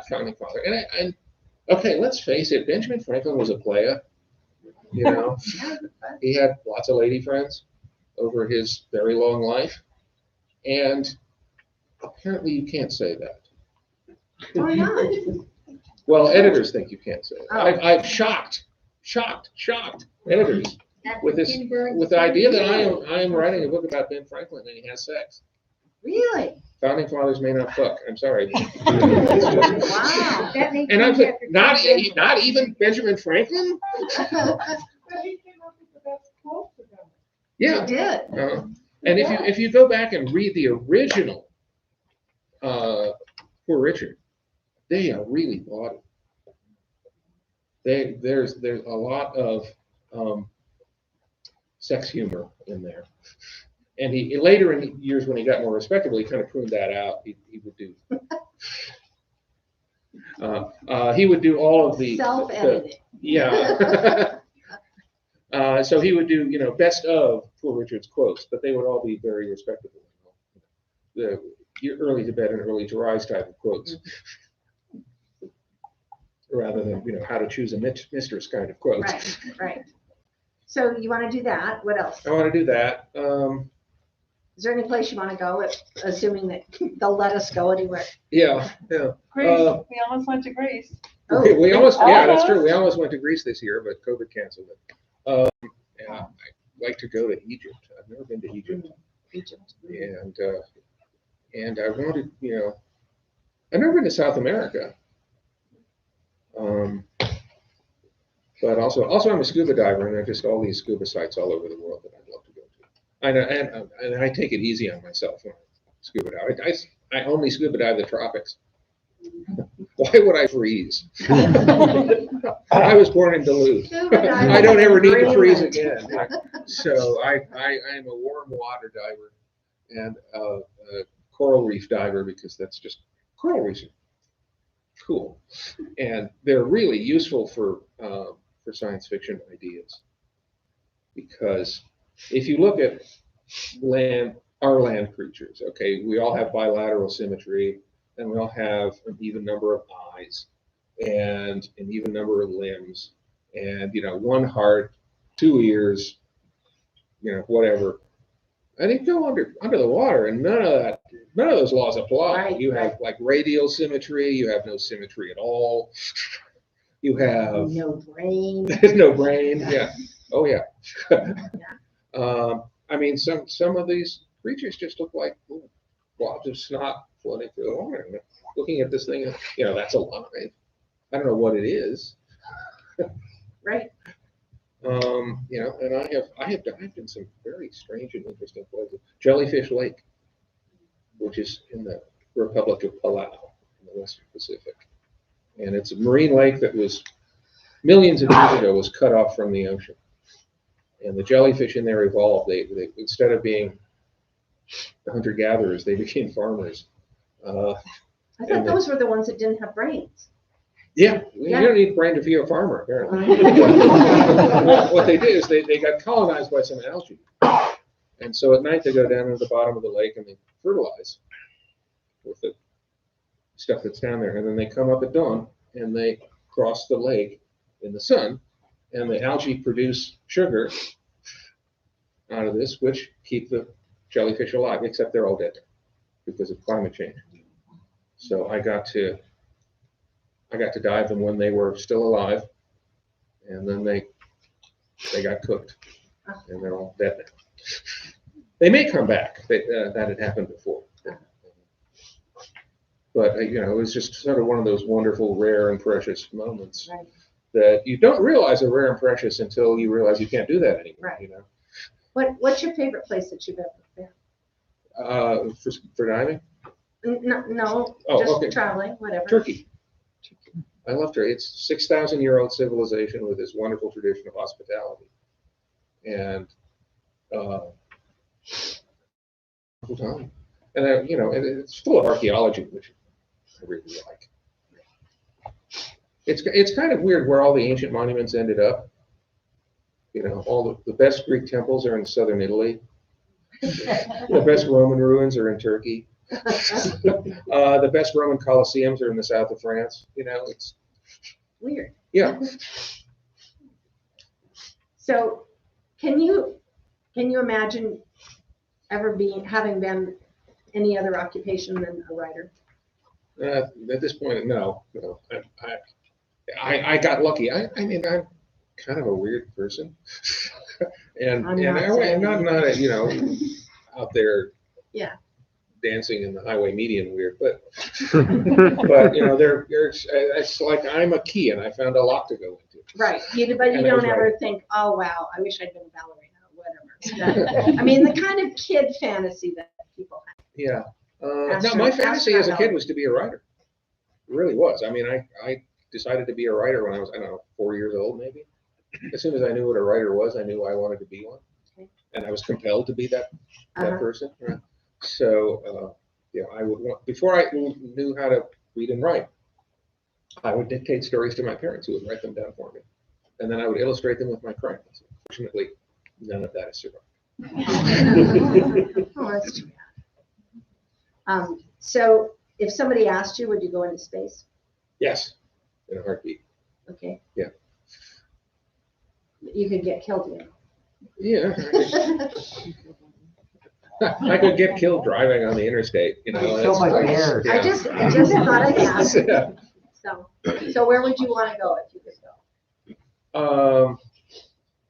founding father. And okay, let's face it, Benjamin Franklin was a playa. You know, he had lots of lady friends over his very long life, and apparently you can't say that. why not? Well, editors think you can't say it. Oh. I've shocked editors with the idea that I am writing a book about Ben Franklin and he has sex. Really? Founding fathers may not fuck. I'm sorry. Wow. And I'm like, not even Benjamin Franklin? Yeah. He did. And if you go back and read the original Poor Richard, they are really bawdy. There's a lot of sex humor in there, and he later in the years when he got more respectable, he kind of pruned that out. He would do he would do all of the Self-editing. Yeah. So he would do, you know, best of Poor Richard's quotes, but they would all be very respectable. The early to bed and early to rise type of quotes. Rather than, you know, how to choose a mistress kind of quotes. Right. So you want to do that? What else? I want to do that. Is there any place you want to go, assuming that they'll let us go anywhere? Yeah. Greece. We almost went to Greece. We almost, yeah, that's true. We almost went to Greece this year, but COVID canceled it. Yeah, I'd like to go to Egypt. I've never been to Egypt. And I wanted, you know, I've never been to South America. But also I'm a scuba diver, and there are just all these scuba sites all over the world that I'd love to go to. And I take it easy on myself when I scuba dive. I only scuba dive the tropics. Why would I freeze? I was born in Duluth. I don't ever need to freeze again. So I am a warm water diver and a coral reef diver, because that's just, coral reefs are cool, and they're really useful for science fiction ideas, because if you look at our land creatures, okay, we all have bilateral symmetry, and we all have an even number of eyes and an even number of limbs, and, you know, one heart, 2 ears, you know, whatever. And you go under the water, and none of those laws apply. Right, you have like radial symmetry. You have no symmetry at all. You have no brain. no brain. Yeah. Oh yeah. I mean, some of these creatures just look like blobs of snot floating through the water. And looking at this thing, you know, that's alive. I don't know what it is. Right. You know, and I have dived in some very strange and interesting places. Jellyfish Lake which is in the Republic of Palau in the Western Pacific. And it's a marine lake that was millions of years ago was cut off from the ocean. And the jellyfish in there evolved. They instead of being hunter-gatherers, they became farmers. I thought those were the ones that didn't have brains. Yeah, you don't need a brain to be a farmer, apparently. What they did is they got colonized by some algae. And so at night they go down to the bottom of the lake and they fertilize with the stuff that's down there. And then they come up at dawn and they cross the lake in the sun, and the algae produce sugar out of this, which keep the jellyfish alive, except they're all dead because of climate change. So I got to dive them when they were still alive, and then they got cooked, and they're all dead now. They may come back. That had happened before. But it was just sort of one of those wonderful, rare and precious moments that you don't realize are rare and precious until you realize you can't do that anymore. Right. What's your favorite place that you've ever been? For diving? No, just traveling, whatever. Turkey. I love Turkey. It's 6,000-year-old civilization with this wonderful tradition of hospitality, and and it's full of archaeology, which I really like. It's kind of weird where all the ancient monuments ended up. All the best Greek temples are in southern Italy. The best Roman ruins are in Turkey. The best Roman Colosseums are in the south of France. It's weird. Yeah. So, can you imagine ever having been any other occupation than a writer? At this point, no. I got lucky. I mean, I'm kind of a weird person, and I'm not out there. Yeah. Dancing in the highway median weird, but it's like I'm a key and I found a lock to go into. Right, but you don't ever think, oh wow, I wish I'd been a ballerina or whatever. I mean, the kind of kid fantasy that people have. Yeah. No, my fantasy as a kid was to be a writer. It really was. I mean, I decided to be a writer when I was, 4 years old maybe. As soon as I knew what a writer was, I knew I wanted to be one, and I was compelled to be that person. Right? So, I would want, before I knew how to read and write, I would dictate stories to my parents who would write them down for me. And then I would illustrate them with my crayons. Fortunately, none of that has survived. Oh, that's too bad. So if somebody asked you, would you go into space? Yes, in a heartbeat. Okay. Yeah. You could get killed, Yeah. I could get killed driving on the interstate, So much air. I just thought I'd ask. Yeah. So where would you want to go if you could go?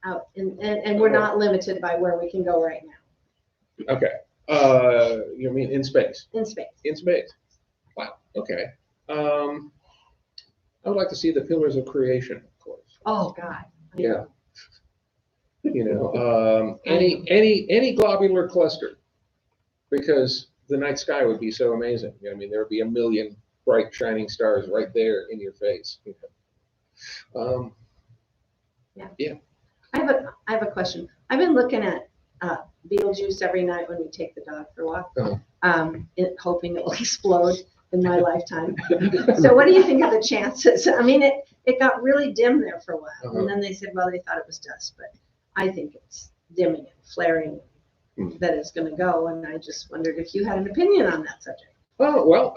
Out, and we're not limited by where we can go right now. Okay. You mean in space? In space. In space. Wow. Okay. I would like to see the Pillars of Creation, of course. Oh God. Yeah. Any globular cluster, because the night sky would be so amazing. I mean, there would be a million bright shining stars right there in your face. Yeah. I have a question. I've been looking at Beetlejuice every night when we take the dog for a walk, hoping it will explode in my lifetime. So what do you think of the chances? I mean, it got really dim there for a while, and then they said, well, they thought it was dust, but I think it's dimming and flaring that it's going to go, and I just wondered if you had an opinion on that subject. Oh, well,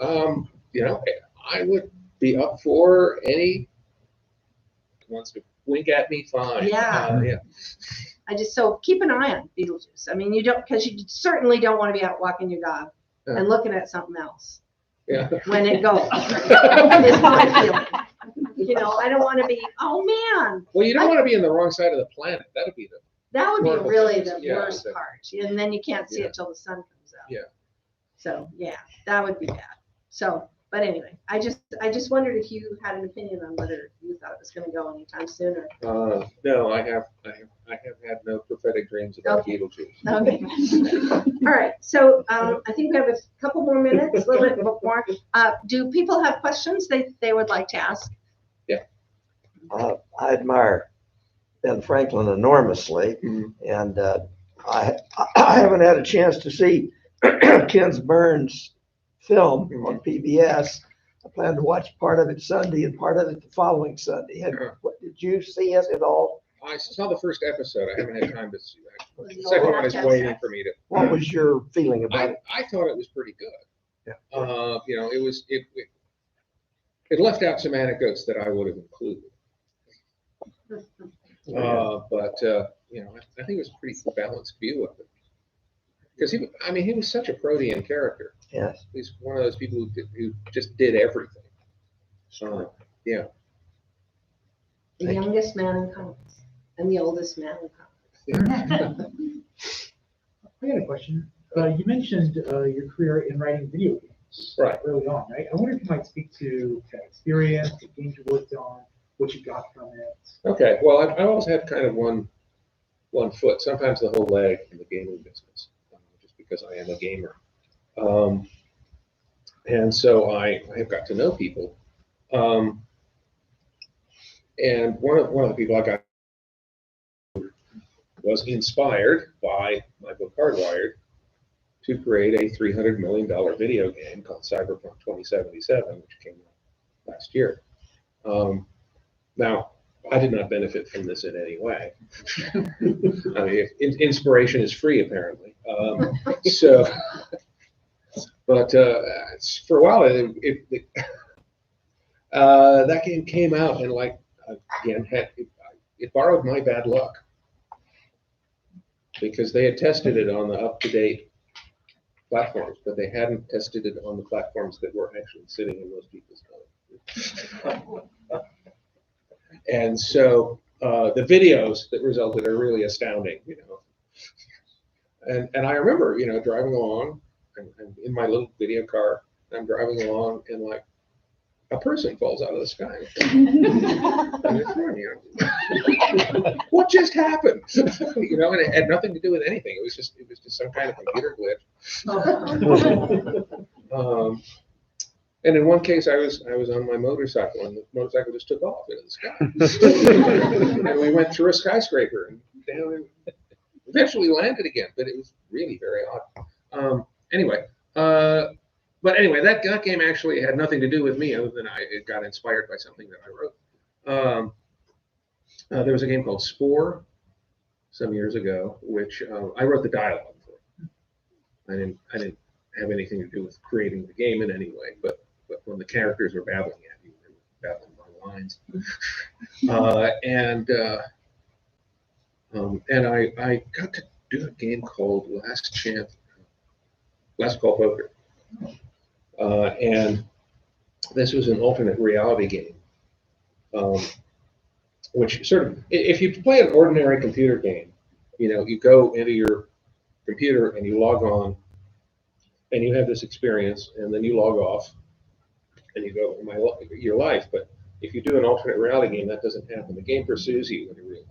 I would be up for any who wants to wink at me, fine. Yeah. So keep an eye on Beetlejuice. I mean, because you certainly don't want to be out walking your dog and looking at something else. Yeah. When it goes, is my feeling. I don't want to be, oh man. Well, you don't want to be in the wrong side of the planet. That would be really the worst part. And then you can't see it till the sun comes out. Yeah. So yeah, that would be bad. So, But anyway, I just wondered if you had an opinion on whether you thought it was going to go anytime sooner. No, I have had no prophetic dreams about Okay. Beetlejuice. Okay. All right. So I think we have a couple more minutes, a little bit more. Do people have questions they would like to ask? I admire Ben Franklin enormously, Mhm. and I haven't had a chance to see Ken Burns' film on PBS. I plan to watch part of it Sunday and part of it the following Sunday. Did you see it at all? I saw the first episode. I haven't had time to see that. The second one is waiting for me to. What was your feeling about it? I thought it was pretty good. Yeah. It left out some anecdotes that I would have included. But I think it was a pretty balanced view of it. Because he was such a protean character. Yes. He's one of those people who just did everything. Yeah. The youngest man in Congress and the oldest man in Congress. I got a question. You mentioned your career in writing video games Right. early on, right? I wonder if you might speak to that experience, the games you worked on, what you got from it. Okay. Well, I've always had kind of one foot, sometimes the whole leg in the gaming business, just because I am a gamer. And so I have got to know people. And one of the people I got was inspired by my book Hardwired to create a $300 million video game called Cyberpunk 2077, which came out last year. Now, I did not benefit from this in any way. I mean, inspiration is free, apparently. But for a while, that game came out and, again, it borrowed my bad luck because they had tested it on the up-to-date platforms, but they hadn't tested it on the platforms that were actually sitting in most people's phones. And so the videos that resulted are really astounding, And I remember, driving along, and in my little video car, I'm driving along, and a person falls out of the sky. What just happened? And it had nothing to do with anything. It was just some kind of computer glitch. And in one case, I was on my motorcycle, and the motorcycle just took off into the sky. And we went through a skyscraper and down, and eventually landed again. But it was really very odd. But anyway, that game actually had nothing to do with me, other than it got inspired by something that I wrote. There was a game called Spore some years ago, which I wrote the dialogue for. I didn't have anything to do with creating the game in any way, but when the characters were babbling at me, they were babbling my lines. I got to do a game called Last Call Poker. And this was an alternate reality game, which sort of, if you play an ordinary computer game, you go into your computer and you log on and you have this experience, and then you log off and you go your life. But if you do an alternate reality game, that doesn't happen. The game pursues you in real life.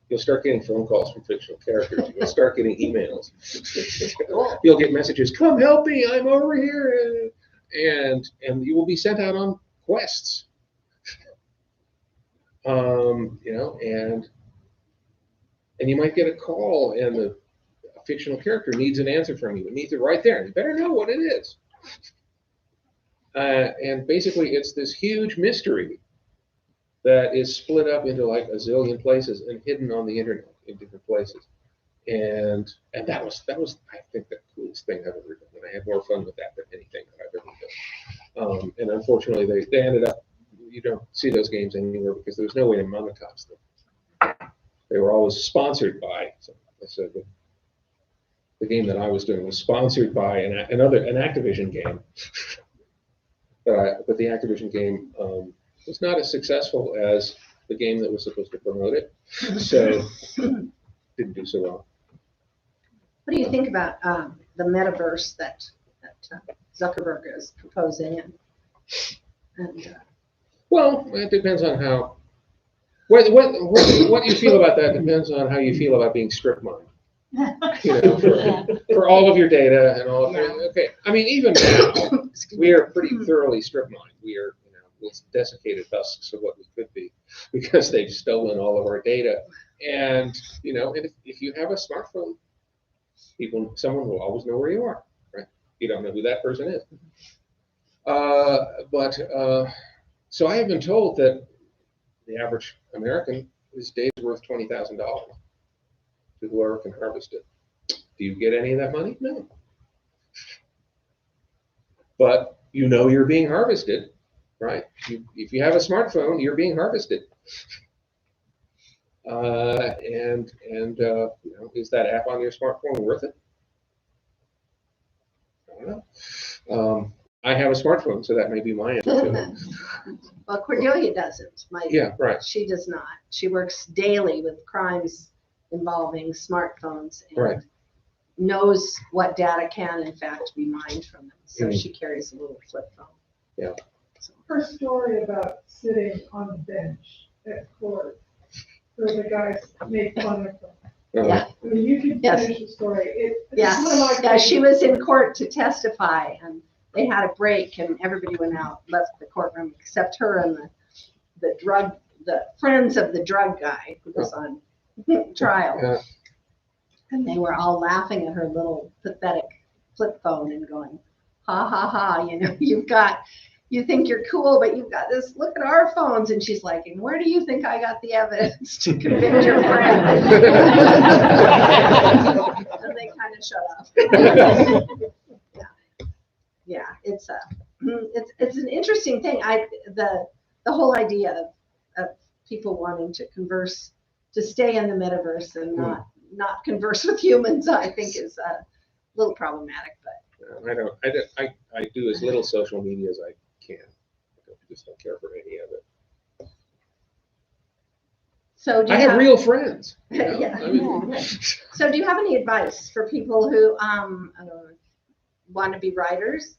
You'll start getting phone calls from fictional characters. You'll start getting emails. You'll get messages, "Come help me, I'm over here," and you will be sent out on quests. And you might get a call, and a fictional character needs an answer from you. It needs it right there. You better know what it is. And basically, it's this huge mystery that is split up into a zillion places and hidden on the internet in different places. And that was I think the coolest thing I've ever done. And I had more fun with that than anything that I've ever done. And unfortunately, they ended up, you don't see those games anywhere because there was no way to monetize them. They were always sponsored by. So the game that I was doing was sponsored by an Activision game. But the Activision game was not as successful as the game that was supposed to promote it, so didn't do so well. What do you think about the metaverse that Zuckerberg is proposing, And, Well, it depends on how, what you feel about that depends on how you feel about being strip mined. You know, for all of your data and all of Yeah. okay. I mean, even now, we are pretty thoroughly strip mined. We are, you know, with desiccated husks of what we could be because they've stolen all of our data. And, you know, and if you have a smartphone, someone will always know where you are, right? You don't know who that person is. So I have been told that the average American, his day's worth $20,000 to whoever can harvest it. Do you get any of that money? No. But you know you're being harvested, right? If you have a smartphone, you're being harvested. You know, is that app on your smartphone worth it? I don't know. I have a smartphone, so that may be my answer to it. well, Cordelia doesn't. Yeah, right. She does not. She works daily with crimes involving smartphones and Right. knows what data can, in fact, be mined from them. So Mhm. she carries a little flip phone. Yeah. So, Her story about sitting on the bench at court where the guys made fun of her. yeah. I mean, you can Yes. finish the story. It's Yeah. one of my Yeah, she favorites. was in court to testify, and they had a break, and everybody went out, left the courtroom except her and the friends of the drug guy who was on trial. Yeah. And they were all laughing at her little pathetic flip phone and going, ha ha ha, you know, you think you're cool, but you've got this, look at our phones. And she's like, and where do you think I got the evidence to convict your friend? And they kind of shut up. Yeah, it's an interesting thing. The whole idea of people wanting to converse, to stay in the metaverse and not converse with humans, I think is a little problematic. But I do as little social media as I can. I just don't care for any of it. so do I you have real friends. You know? Yeah. I mean, So do you have any advice for people who want to be writers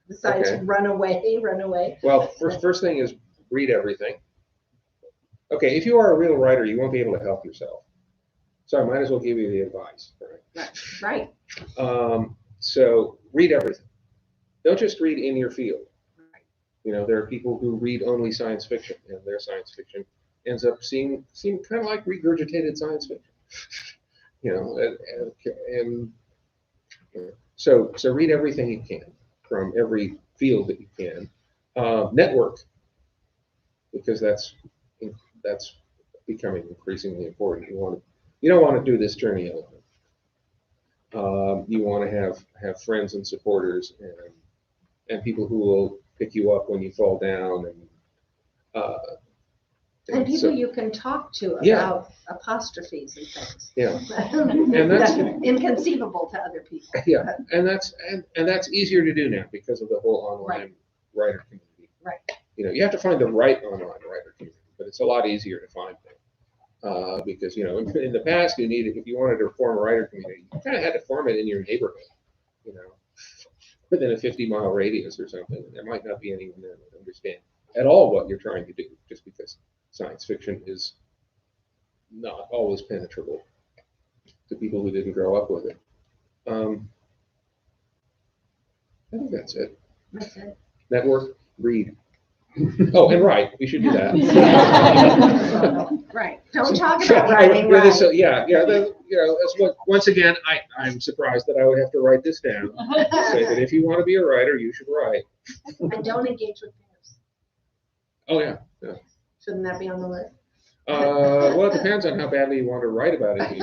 besides Okay. run away? well, first thing is read everything. Okay, if you are a real writer, you won't be able to help yourself. So I might as well give you the advice. Right? Right. So read everything. Don't just read in your field. You know, there are people who read only science fiction, and their science fiction ends up seem kind of like regurgitated science fiction. You know, so read everything you can from every field that you can. Network, because that's becoming increasingly important. You don't want to do this journey alone. You want to have friends and supporters and people who will pick you up when you fall down And people so, you can talk to Yeah. about apostrophes and things. yeah, And that's- That's inconceivable to other people. yeah, and that's easier to do now because of the whole online writer community. Right. You know, you have to find the right online writer community, but it's a lot easier to find them. Because, you know, in the past, if you wanted to form a writer community, you kind of had to form it in your neighborhood, you know, within a 50-mile radius or something. There might not be anyone there that would understand at all what you're trying to do, just because science fiction is not always penetrable to people who didn't grow up with it. I think that's it. That's it. Network, read. Oh, and write. We should do that. Right. Don't talk about writing. Yeah, once again, I'm surprised that I would have to write this down. Say that if you want to be a writer, you should write. And don't engage with peers. Oh yeah. Shouldn't that be on the list? Well, it depends on how badly you want to write about it.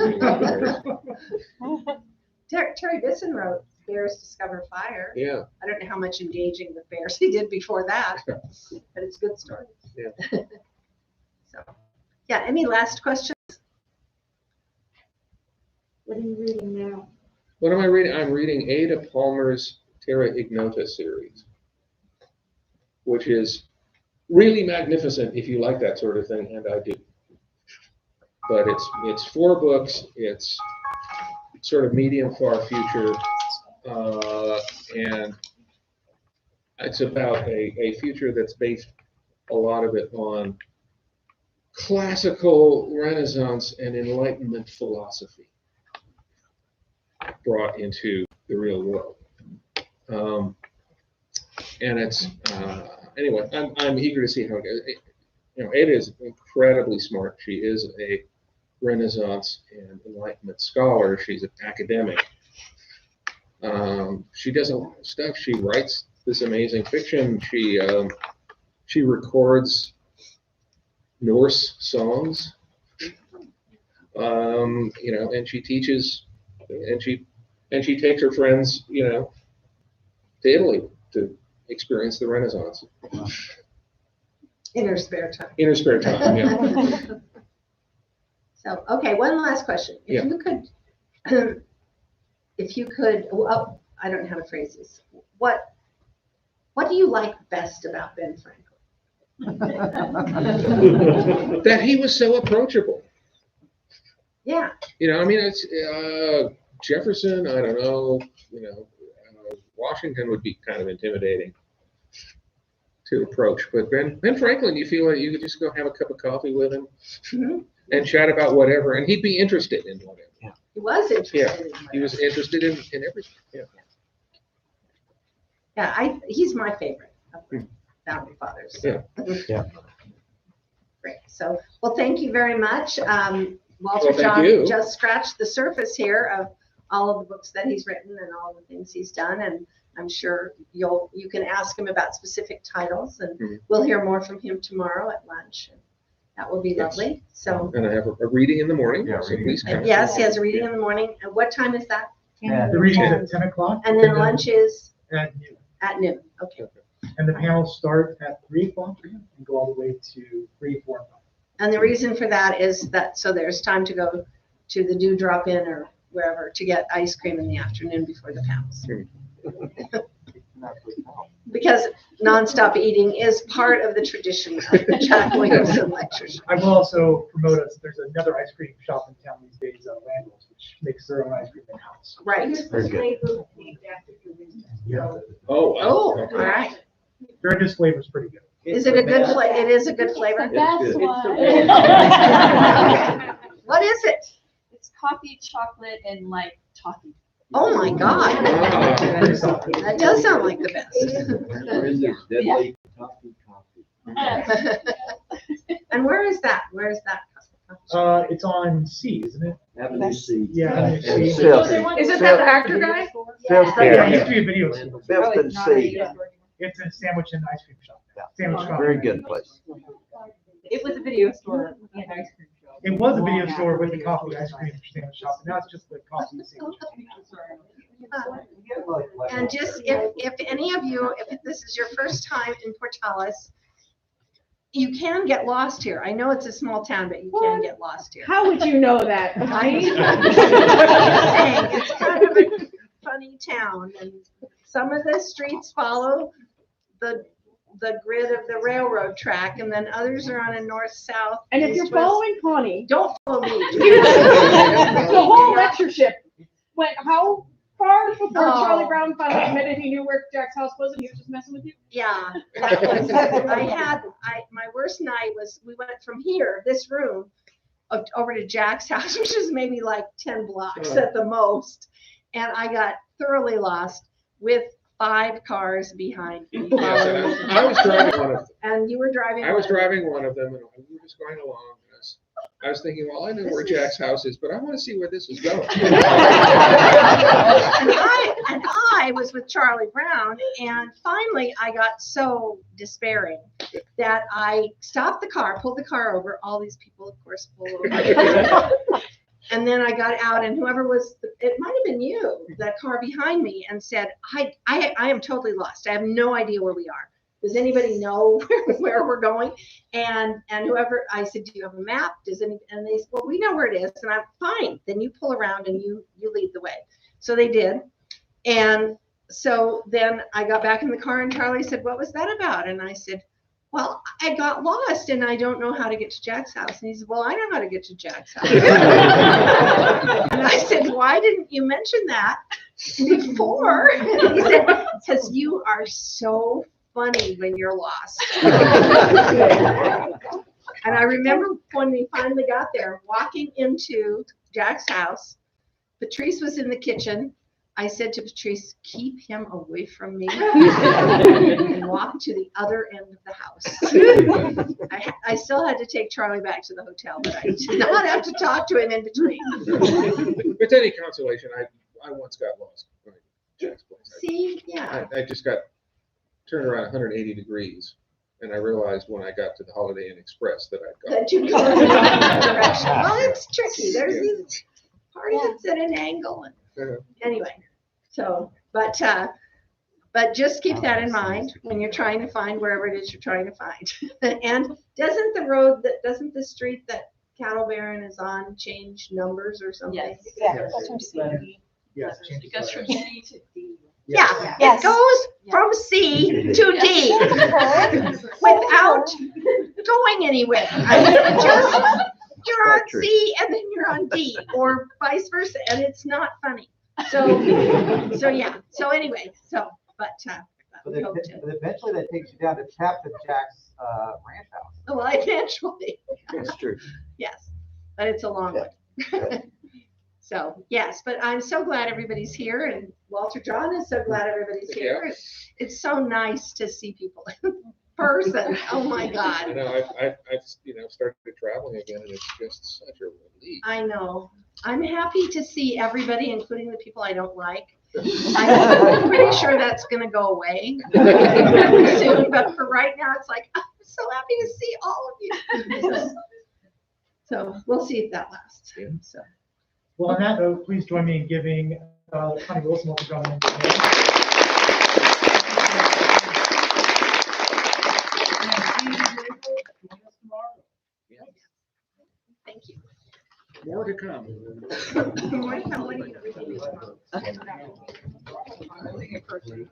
Terry Bisson wrote Bears Discover Fire. Yeah. I don't know how much engaging with bears he did before that, but it's a good story. Yeah. So, yeah, any last questions? What are you reading now? What am I reading? I'm reading Ada Palmer's Terra Ignota series, which is really magnificent if you like that sort of thing, and I do. But it's 4 books. It's sort of medium far future, and It's about a future that's based a lot of it on classical Renaissance and Enlightenment philosophy brought into the real world. And it's anyway. I'm eager to see how it goes. Ada is incredibly smart. She is a Renaissance and Enlightenment scholar. She's an academic. She does a lot of stuff. She writes this amazing fiction. She records Norse songs. And she teaches, and she takes her friends, to Italy to experience the Renaissance. In her spare time. In her spare time, yeah. So, okay, one last question. If you could, well, I don't know how to phrase this. What do you like best about Ben Frankel? That he was so approachable. Yeah. It's Jefferson. I don't know. Washington would be kind of intimidating to approach, but Ben Franklin, you feel like you could just go have a cup of coffee with him and chat about whatever, and he'd be interested in whatever. Yeah. He was interested. Yeah, in whatever. he was interested in everything. Yeah. Yeah, he's my favorite of the founding fathers. So. Yeah. Great. So, well, thank you very much. Walter Well, Jon just scratched the surface here of all of the books that he's written and all the things he's done, and I'm sure you can ask him about specific titles, and we'll hear more from him tomorrow at lunch. That will be lovely. So, and I have a reading in the morning. So please come. Yes, he has a reading in the morning. And what time is that? Yeah. The reading is at 10 o'clock. And then lunch is at noon. at noon. Okay. And the panels start at 3 o'clock and go all the way to 3, 4, and 5. And the reason for that is that so there's time to go to the Do Drop In or wherever to get ice cream in the afternoon before the panels. Because nonstop eating is part of the tradition of the Jack Williamson lectures. I will also promote us. There's another ice cream shop in town these days, Landals, which makes their own ice cream in house. Right. Very good. Yeah, Oh, wow. Oh, Okay. all right. Duragis flavor is pretty good. Is it a good flavor? It is a good flavor. That's why. What is it? It's coffee, chocolate, and like toffee. Oh my God. Pretty solid. That does sound like the best. Deadly coffee. And where is that? Where is that? It's on C, isn't it? Avenue C. Yeah, Avenue C. And Fifth. Is it that actor guy? Fifth Yeah, and- it used to be a video store. Fifth and C. It's a sandwich and ice cream shop. Yeah. Sandwich shop. Very good place. It was a video store and ice cream shop. It was a video store with the coffee, ice cream, sandwich shop. Now it's just the coffee sandwich. And just if any of you, if this is your first time in Portales, you can get lost here. I know it's a small town, but you can get lost here. How would you know that? I'm just saying, it's kind of a funny town, and some of the streets follow the grid of the railroad track, and then others are on a north-south. And if you're east-west. following Connie, Don't follow me. the whole lectureship went how far before Oh. Charlie Brown finally admitted he knew where Jack's house was and he was just messing with you? Yeah, that was, my worst night was, we went from here, this room, over to Jack's house, which is maybe like 10 blocks at the most. And I got thoroughly lost with 5 cars behind me. Yes, and I was driving one of them. And you were driving. I was one. driving one of them, and we were just going along. I was thinking, well, I know where Jack's house is, but I want to see where this is going. and I was with Charlie Brown, and finally I got so despairing that I stopped the car, pulled the car over. All these people, of course, pull over. And then I got out, and whoever was, it might have been you, that car behind me, and said, I am totally lost. I have no idea where we are. Does anybody know where we're going? And whoever, I said, do you have a map? And they said, well, we know where it is. And I'm fine. Then you pull around and you lead the way. So they did. And so then I got back in the car, and Charlie said, what was that about? And I said, well, I got lost and I don't know how to get to Jack's house. And he said, well, I know how to get to Jack's house. And I said, why didn't you mention that before. He said, because you are so funny when you're lost. And I remember when we finally got there, walking into Jack's house, Patrice was in the kitchen. I said to Patrice, keep him away from me and walk to the other end of the house. I still had to take Charlie back to the hotel, but I did not have to talk to him in between. If it's any consolation, I once got lost going to Jack's place. See, yeah. I just got turned around 180 degrees, and I realized when I got to the Holiday Inn Express that I'd gone. That you'd gone in the wrong direction. Well, it's tricky. There's these parts that's at an angle. And anyway, so, but just keep that in mind when you're trying to find wherever it is you're trying to find. And doesn't the street that Cattle Baron is on change numbers or something? Yes. Yeah. Yes. It goes from C to D. Yeah, Yes. it goes from C to D without going anywhere. I mean, it just, you're on C and then you're on D, or vice versa, and it's not funny. So yeah. So anyway, but eventually that takes you down to Captain Jack's ranch house. well, eventually, That's true. yes, but it's a long one. So yes, but I'm so glad everybody's here, and Walter Jon is so glad everybody's here. It's so nice to see people in person. Oh my God. You know, I've started traveling again, and it's just such a relief. I know. I'm happy to see everybody, including the people I don't like. I'm pretty sure that's going to go away soon, but for right now, it's like, I'm so happy to see all of you. So we'll see if that lasts. Yeah. So. Well, on that note, please join me in giving Connie Wilson Walter Jon Williams. Thank you. More to come. More to come. What do you-